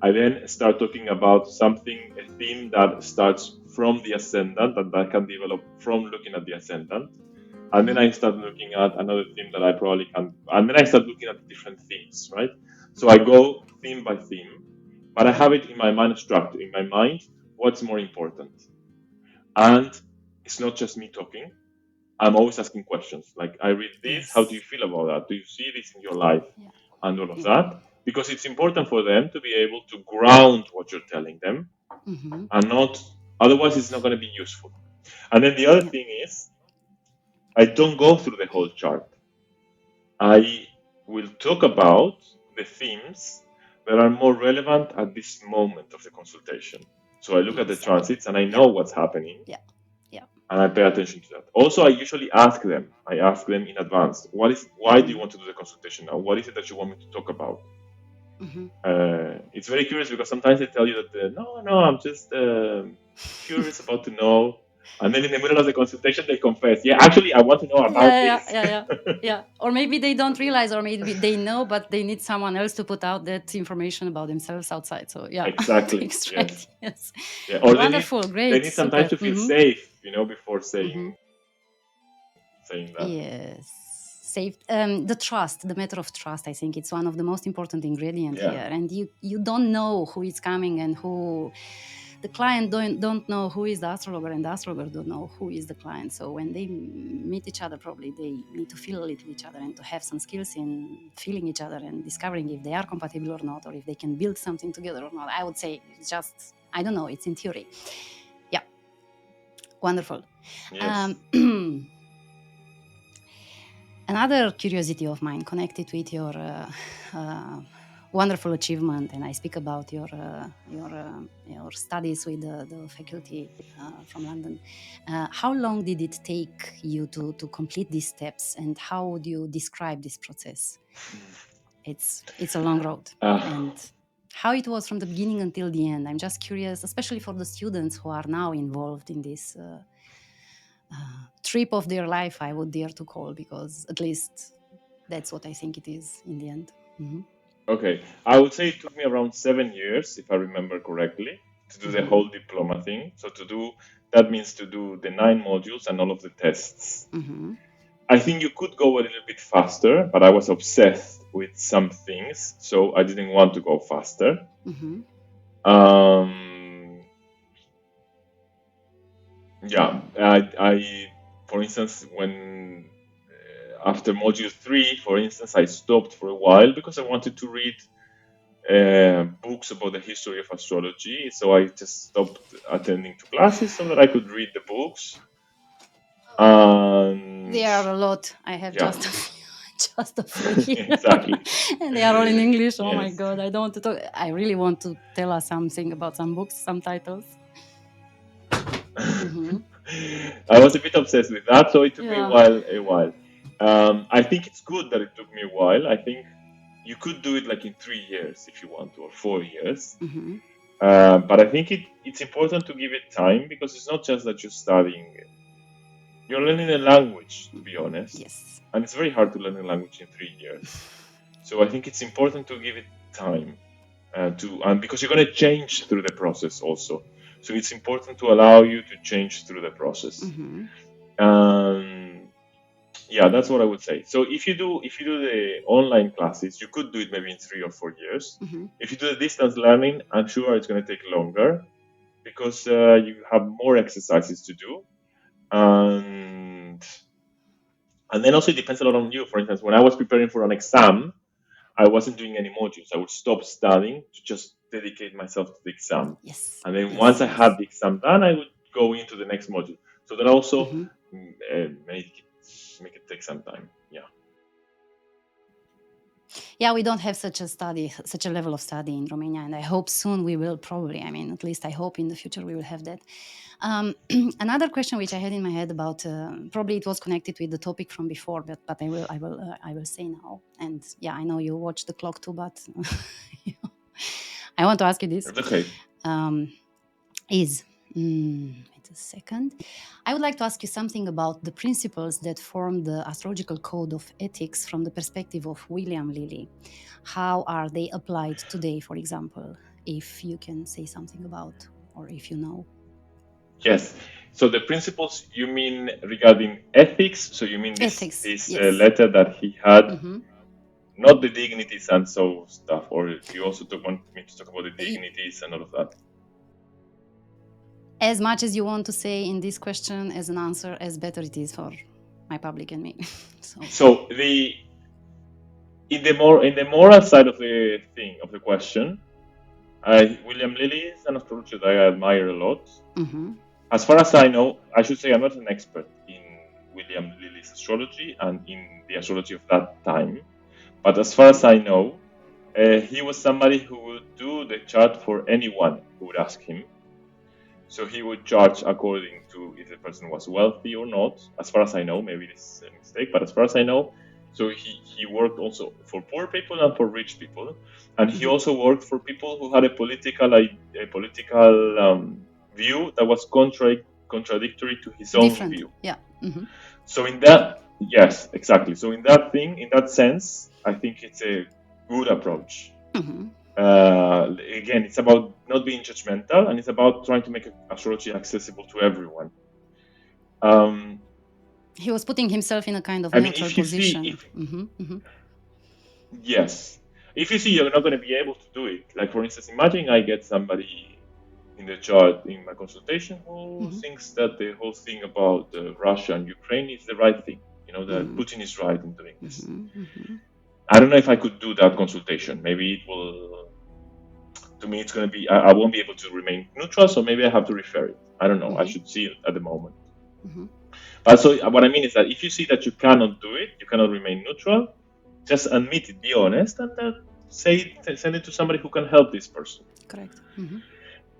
I then start talking about a theme that starts from the ascendant, and that can develop from looking at the ascendant. And then I start looking at another theme that I probably can, and then I start looking at different themes, right? So I go theme by theme, but I have it in my mind structured, in my mind, what's more important. And it's not just me talking. I'm always asking questions. Like, I read this, how do you feel about that? Do you see this in your life? And all of that. Because it's important for them to be able to ground what you're telling them, and not, otherwise it's not going to be useful. And then the other thing is, I don't go through the whole chart. I will talk about the themes that are more relevant at this moment of the consultation. So I look at the transits and I know what's happening. And I pay attention to that. Also, I usually ask them in advance, why do you want to do the consultation now? What is it that you want me to talk about? It's very curious, because sometimes they tell you that, no, I'm just curious about to know. And then in the middle of the consultation, they confess, actually, I want to know about this. Yeah. Or maybe they don't realize, or maybe they know, but they need someone else to put out that information about themselves outside. So exactly. Yes. Yeah. Or wonderful, great. They need sometimes to feel safe, before saying that. Yes. Safe. The matter of trust. I think it's one of the most important ingredients here. And you don't know who is coming and who. The client don't know who is the astrologer, and the astrologer don't know who is the client. So when they meet each other, probably they need to feel a little each other and to have some skills in feeling each other and discovering if they are compatible or not, or if they can build something together or not. I would say it's just, I don't know, it's in theory. Yeah. Wonderful. Yes. Another curiosity of mine connected with your wonderful achievement, and I speak about your studies with the faculty from London. How long did it take you to complete these steps, and how would you describe this process? It's a long road, and how it was from the beginning until the end. I'm just curious, especially for the students who are now involved in this trip of their life, I would dare to call, because at least that's what I think it is in the end. Okay, I would say it took me around 7 years, if I remember correctly, to do the whole diploma thing. So that means to do the 9 modules and all of the tests. I think you could go a little bit faster, but I was obsessed with some things, so I didn't want to go faster. I for instance, when after module 3, for instance, I stopped for a while because I wanted to read books about the history of astrology. So I just stopped attending to classes so that I could read the books. There are a lot. I have just a few here. Exactly. And they are all in English. Oh my God, I don't want to talk. I really want to tell us something about some books, some titles. I was a bit obsessed with that, so it took me a while. I think it's good that it took me a while. I think you could do it like in 3 years if you want to, or 4 years. But I think it's important to give it time, because it's not just that you're studying. You're learning a language, to be honest. Yes. And it's very hard to learn a language in 3 years. So I think it's important to give it time, and because you're going to change through the process also. So it's important to allow you to change through the process. That's what I would say. So if you do the online classes, you could do it maybe in 3 or 4 years. If you do the distance learning, I'm sure it's going to take longer, because you have more exercises to do, and then also it depends a lot on you. For instance, when I was preparing for an exam, I wasn't doing any modules. I would stop studying to just dedicate myself to the exam. Yes. And then once I had the exam done, I would go into the next module. So that also make it take some time. Yeah. Yeah, we don't have such a level of study in Romania, and I hope soon we will. Probably, I mean, at least I hope in the future we will have that. Another question which I had in my head about probably it was connected with the topic from before, but I will say now. And yeah, I know you watch the clock too, but I want to ask you this. Okay. Wait a second. I would like to ask you something about the principles that form the astrological code of ethics from the perspective of William Lilly. How are they applied today, for example, if you can say something about, or if you know? Yes. So the principles you mean regarding ethics? So you mean this Ethics, this yes. letter that he had, Mm-hmm. not the dignities and so stuff, or you also want me to talk about the dignities and all of that? As much as you want to say in this question as an answer, as better it is for my public and me. So in the moral side of the thing of the question, William Lilly is an astrologer that I admire a lot. Mm-hmm. As far as I know, I should say I'm not an expert in William Lilly's astrology and in the astrology of that time. But as far as I know, he was somebody who would do the chart for anyone who would ask him. So he would charge according to if the person was wealthy or not. As far as I know, maybe this is a mistake, but as far as I know, so he worked also for poor people and for rich people, and he also worked for people who had a political view that was contradictory to his own view. Yeah. Mm-hmm. So in that, yes, exactly. So in that sense, I think it's a good approach. Mm-hmm. Again, it's about not being judgmental, and it's about trying to make astrology accessible to everyone. He was putting himself in a kind of neutral position. Yes. If you see you're not going to be able to do it, like for instance, imagine I get somebody in the chart in my consultation who thinks that the whole thing about Russia and Ukraine is the right thing. You know, that Putin is right in doing this. I don't know if I could do that consultation. Maybe it will, to me, it's going to be, I won't be able to remain neutral, so maybe I have to refer it. I don't know. I should see it at the moment. But so what I mean is that if you see that you cannot do it, you cannot remain neutral, just admit it, be honest, and send it to somebody who can help this person. Correct.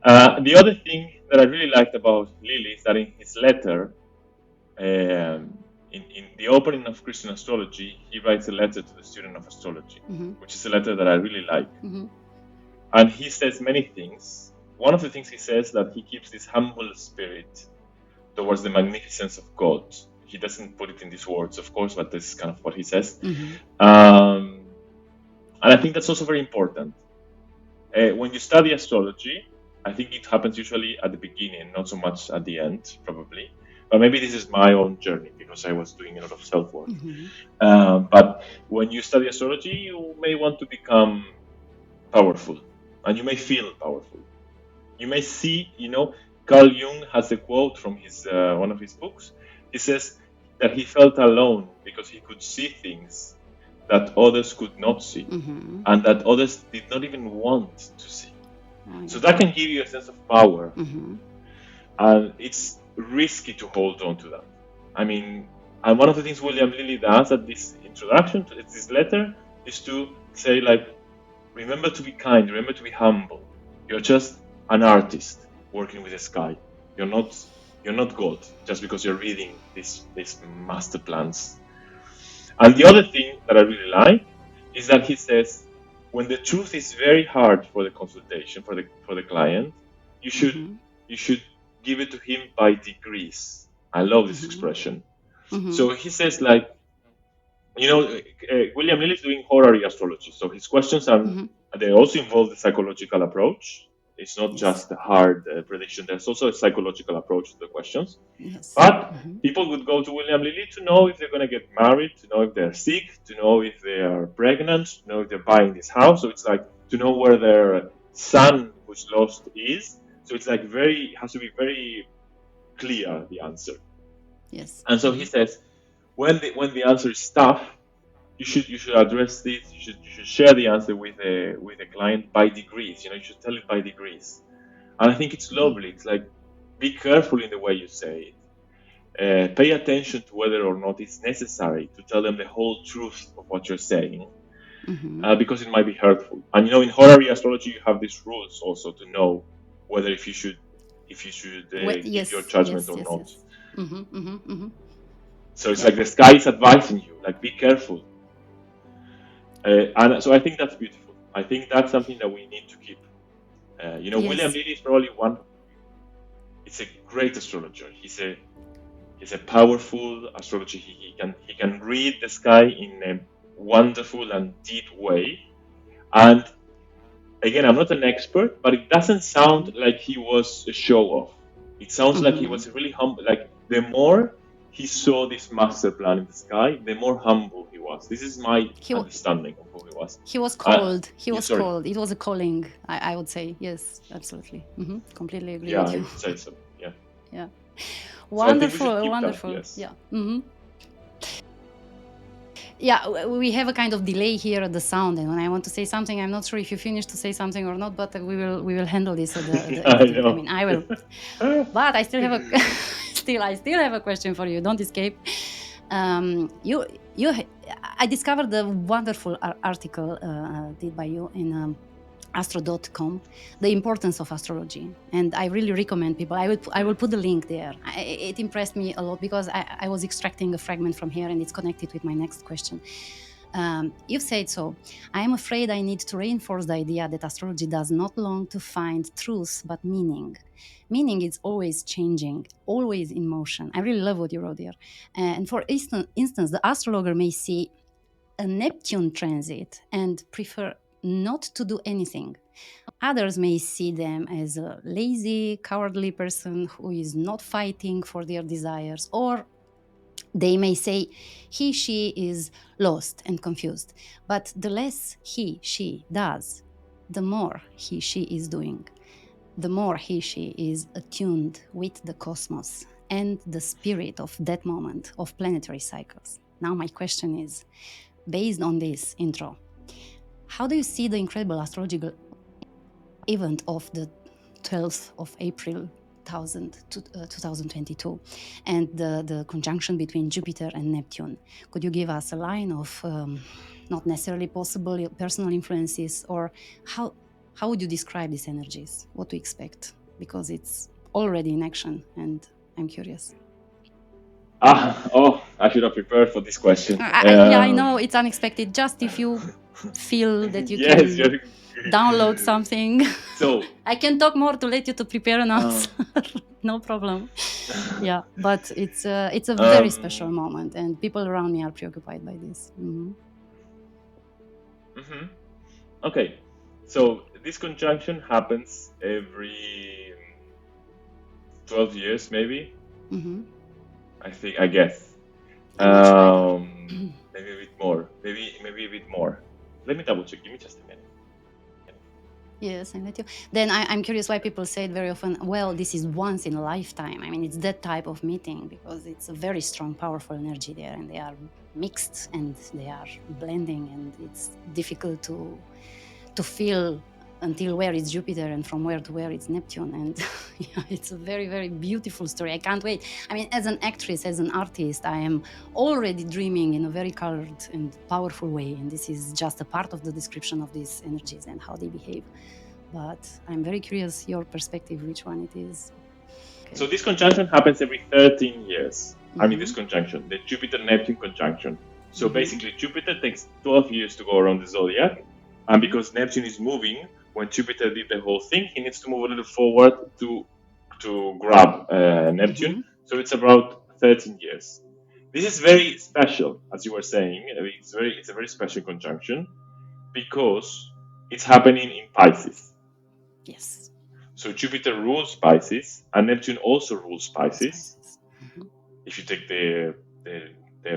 The other thing that I really liked about Lilly is that in his letter, in the opening of Christian Astrology, he writes a letter to the student of astrology, which is a letter that I really like. And he says many things. One of the things he says that he keeps this humble spirit towards the magnificence of God. He doesn't put it in these words, of course, but this is kind of what he says. And I think that's also very important. When you study astrology, I think it happens usually at the beginning, not so much at the end, probably. But maybe this is my own journey because I was doing a lot of self-work. But when you study astrology, you may want to become powerful, and you may feel powerful. You may see, Carl Jung has a quote from his one of his books. He says that he felt alone because he could see things that others could not see, and that others did not even want to see. So that can give you a sense of power, and it's risky to hold on to that. I mean, and one of the things William Lilly does at this introduction to this letter is to say, like, remember to be kind, remember to be humble. You're just an artist working with the sky. You're not God just because you're reading these master plans. And the other thing that I really like is that he says, when the truth is very hard for the consultation, for the client, you should give it to him by degrees. I love this expression. So he says, like, William Lilly is doing horary astrology. So his questions they also involve the psychological approach. It's not just a hard prediction. There's also a psychological approach to the questions. But people would go to William Lilly to know if they're going to get married, to know if they're sick, to know if they are pregnant, to know if they're buying this house. So it's like to know where their son who's lost is. So it's like has to be very clear, the answer. Yes. And so he says, when the answer is tough, you should address this. You should share the answer with the client by degrees. You should tell it by degrees. And I think it's lovely. It's like, be careful in the way you say it. Pay attention to whether or not it's necessary to tell them the whole truth of what you're saying. because it might be hurtful. And in horary astrology, you have these rules also to know whether if you should give your judgment or not. So it's like the sky is advising you, like, be careful. And so I think that's beautiful. I think that's something that we need to keep. William Lilly is probably one. It's a great astrologer. He's a powerful astrologer. He can read the sky in a wonderful and deep way. And again, I'm not an expert, but it doesn't sound like he was a show-off. It sounds like he was really humble. Like, the more he saw this master plan in the sky, the more humble he was. This is my understanding of who he was. He was called. Called. It was a calling, I would say. Yes, absolutely. Completely agree with you. Yeah, I would say so. Yeah. Yeah. Wonderful. Wonderful. That, yes. Yeah. Yeah, we have a kind of delay here at the sound, and when I want to say something, I'm not sure if you finished to say something or not, but we will handle this at the I mean, I will. But I still have I still have a question for you. Don't escape. I discovered a wonderful article did by you in astro.com, the importance of astrology, and I really recommend people. I will put the link there. It impressed me a lot because I was extracting a fragment from here, and it's connected with my next question. You've said so. I am afraid I need to reinforce the idea that astrology does not belong to find truth, but meaning. Meaning is always changing, always in motion. I really love what you wrote here. And for instance, the astrologer may see a Neptune transit and prefer not to do anything. Others may see them as a lazy, cowardly person who is not fighting for their desires, or they may say he, she is lost and confused. But the less he, she does, the more he, she is doing. The more he, she is attuned with the cosmos and the spirit of that moment of planetary cycles. Now my question is, based on this intro, how do you see the incredible astrological event of the 12th of April 2022 and the conjunction between Jupiter and Neptune? Could you give us a line of not necessarily possible personal influences, or how would you describe these energies? What to expect? Because it's already in action, and I'm curious. I should have prepared for this question. I know it's unexpected. Just if you feel that you can download something, so I can talk more to let you to prepare an answer. No problem. Yeah, but it's a very special moment, and people around me are preoccupied by this. Okay, so this conjunction happens every 12 years, maybe. I guess. Maybe a bit more. Maybe a bit more. Let me double check. Give me just a minute. Yes, I let you. Then I'm curious why people say it very often, well, this is once in a lifetime. I mean, it's that type of meeting because it's a very strong, powerful energy there, and they are mixed and they are blending, and it's difficult to feel until where is Jupiter and from where to where it's Neptune. And yeah, it's a very, very beautiful story. I can't wait. I mean, as an actress, as an artist, I am already dreaming in a very colored and powerful way. And this is just a part of the description of these energies and how they behave. But I'm very curious, your perspective, which one it is. Okay. So this conjunction happens every 13 years. I mean, this conjunction, the Jupiter-Neptune conjunction. So basically, Jupiter takes 12 years to go around the zodiac. And because Neptune is moving, when Jupiter did the whole thing, he needs to move a little forward to grab Neptune. So it's about 13 years. This is very special, as you were saying. It's a very special conjunction because it's happening in Pisces. Yes. So Jupiter rules Pisces, and Neptune also rules Pisces. If you take the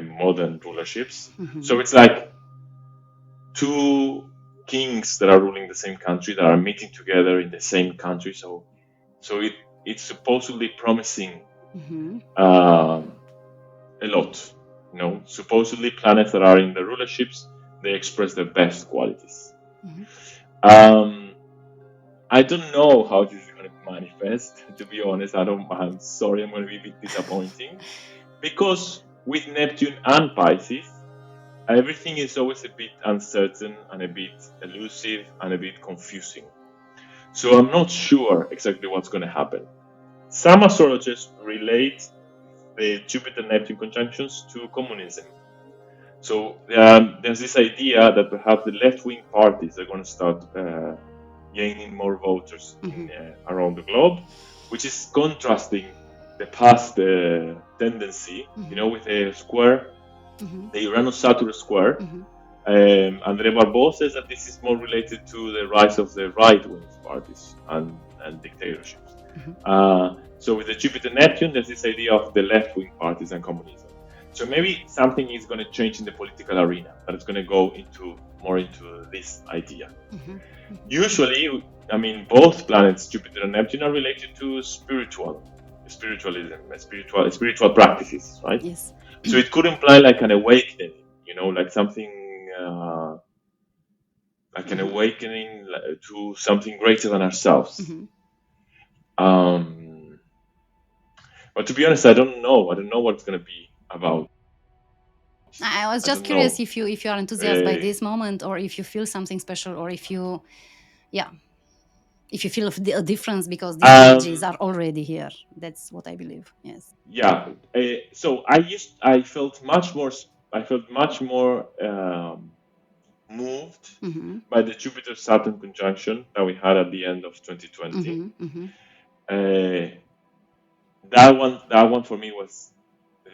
modern rulerships, so it's like two kings that are ruling the same country that are meeting together in the same country. So it's supposedly promising a lot. You know, supposedly planets that are in the rulerships, they express their best qualities. I don't know how this is going to manifest. To be honest, I'm sorry, I'm going to be a bit disappointing because with Neptune and Pisces, everything is always a bit uncertain and a bit elusive and a bit confusing. So I'm not sure exactly what's going to happen. Some astrologers relate the Jupiter-Neptune conjunctions to communism. So there's this idea that perhaps the left-wing parties are going to start gaining more voters around the globe, which is contrasting the past tendency, with a square, the Uranus-Saturn square. Andre Barbeau says that this is more related to the rise of the right-wing parties and dictatorships. So with the Jupiter-Neptune, there's this idea of the left-wing parties and communism. So maybe something is going to change in the political arena, but it's going to go more into this idea. Usually, both planets, Jupiter and Neptune, are related to spiritualism, spiritual practices, right? Yes. So it could imply like an awakening, like something, like an awakening to something greater than ourselves. But to be honest, I don't know what it's going to be about. I was just curious if you are enthusiastic by this moment, or if you feel something special, or if you feel a difference because these energies are already here. That's what I believe. Yes. Yeah. So I felt much more moved by the Jupiter-Saturn conjunction that we had at the end of 2020. That one for me was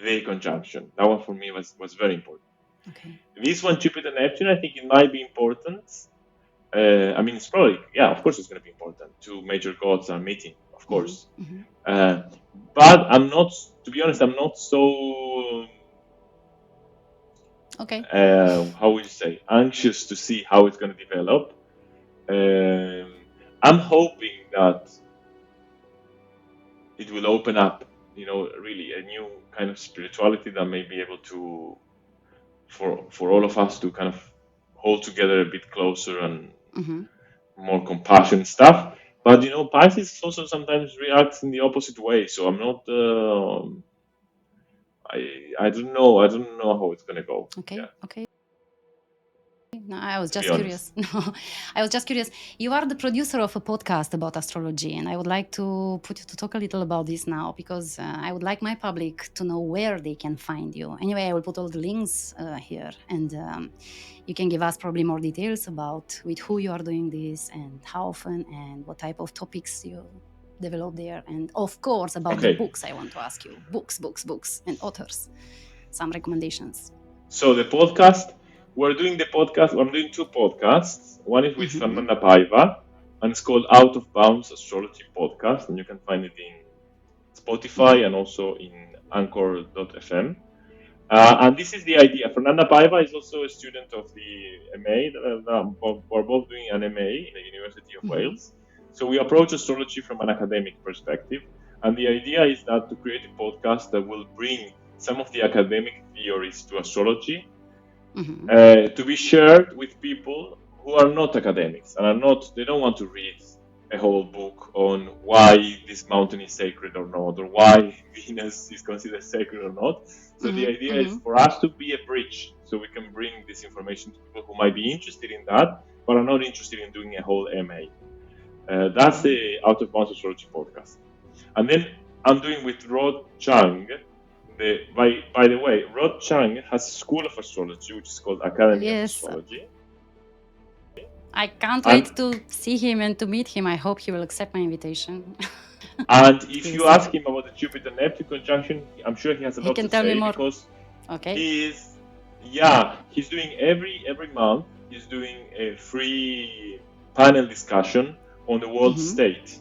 the conjunction. That one for me was very important. Okay. This one, Jupiter-Neptune, I think it might be important. It's probably, of course it's going to be important. Two major gods are meeting, of course. But I'm not, to be honest, I'm not so, how would you say, anxious to see how it's going to develop. I'm hoping that it will open up, really a new kind of spirituality that may be able to, for all of us to kind of hold together a bit closer and more compassion stuff. But Pisces also sometimes reacts in the opposite way. So I'm not. I don't know. I don't know how it's gonna go. Okay. No, I was just curious. I was just curious. You are the producer of a podcast about astrology, and I would like to put you to talk a little about this now, because I would like my public to know where they can find you. Anyway, I will put all the links here, and you can give us probably more details about with who you are doing this and how often and what type of topics you develop there, and of course about the books. I want to ask you books, and authors. Some recommendations. So the podcast. We're doing the podcast. I'm doing two podcasts. One is with Fernanda Paiva, and it's called Out of Bounds Astrology Podcast, and you can find it in Spotify and also in Anchor.fm. And this is the idea. Fernanda Paiva is also a student of the MA. We're both doing an MA in the University of Wales. So we approach astrology from an academic perspective, and the idea is that to create a podcast that will bring some of the academic theories to astrology. To be shared with people who are not academics and they don't want to read a whole book on why this mountain is sacred or not, or why Venus is considered sacred or not. So the idea is for us to be a bridge, so we can bring this information to people who might be interested in that, but are not interested in doing a whole MA. That's the Out of Bounds Astrology podcast. And then I'm doing with Rod Chang. By the way, Rod Chang has a school of astrology, which is called Academy of Astrology. I can't wait to see him and to meet him. I hope he will accept my invitation. And if you ask him about the Jupiter-Neptune conjunction, I'm sure he has a lot to say, because he's doing every month, he's doing a free panel discussion on the world state.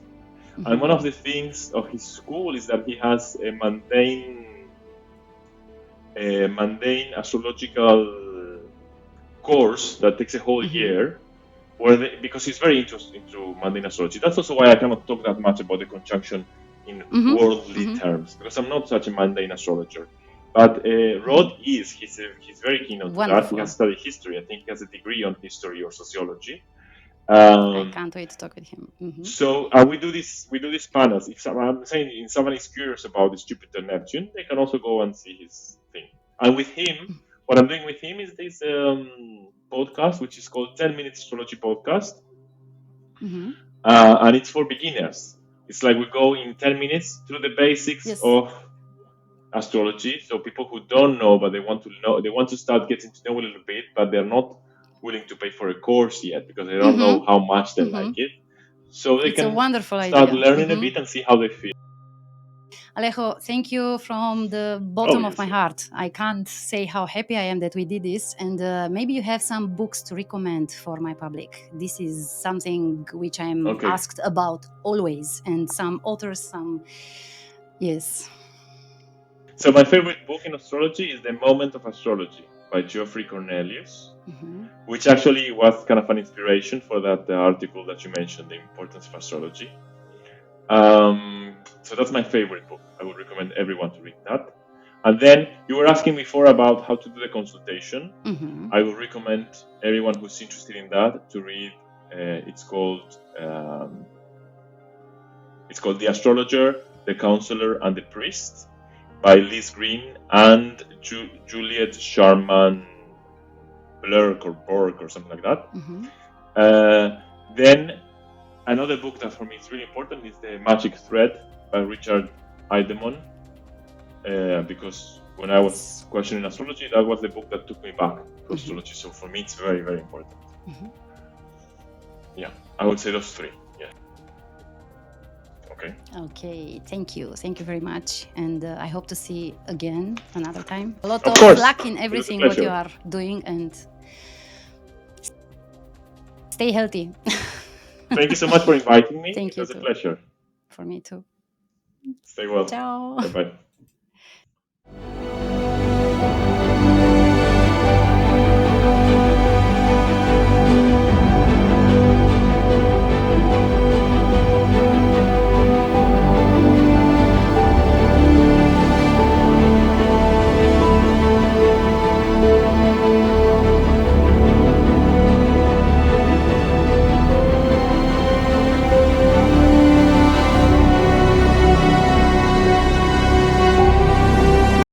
And one of the things of his school is that he has a mundane astrological course that takes a whole year, because he's very interested into mundane astrology. That's also why I cannot talk that much about the conjunction in worldly terms, because I'm not such a mundane astrologer. But Rod he's very keen on that. He has studied history. I think he has a degree on history or sociology. I can't wait to talk with him. So we do these panels. If someone is curious about this Jupiter Neptune, they can also go and see his thing. And with him, what I'm doing with him is this podcast, which is called 10 Minutes Astrology Podcast. And it's for beginners. It's like we go in 10 minutes through the basics of astrology. So people who don't know, but they want to know, they want to start getting to know a little bit, but they're not willing to pay for a course yet because they don't know how much they like it. So they can start learning a bit and see how they feel. Alejo, thank you from the bottom of my heart. I can't say how happy I am that we did this. And maybe you have some books to recommend for my public. This is something which I'm asked about always. And some authors, yes. So my favorite book in astrology is The Moment of Astrology by Geoffrey Cornelius, which actually was kind of an inspiration for that article that you mentioned, The Importance of Astrology. So that's my favorite book. I would recommend everyone to read that. And then you were asking before about how to do the consultation. I would recommend everyone who's interested in that to read. It's called The Astrologer, the Counselor, and the Priest by Liz Green and Juliet Sharman Blurk or Borg or something like that. Then another book that for me is really important is The Magic Thread by Richard Idemon, because when I was questioning astrology, that was the book that took me back to astrology. So for me, it's very, very important. Yeah, I would say those three. Yeah. Okay, thank you very much, and I hope to see again another time. A lot of luck in everything what you are doing, and stay healthy. Thank you so much for inviting me. Thank you. It was a pleasure. For me too. Stay well. Ciao. Bye-bye.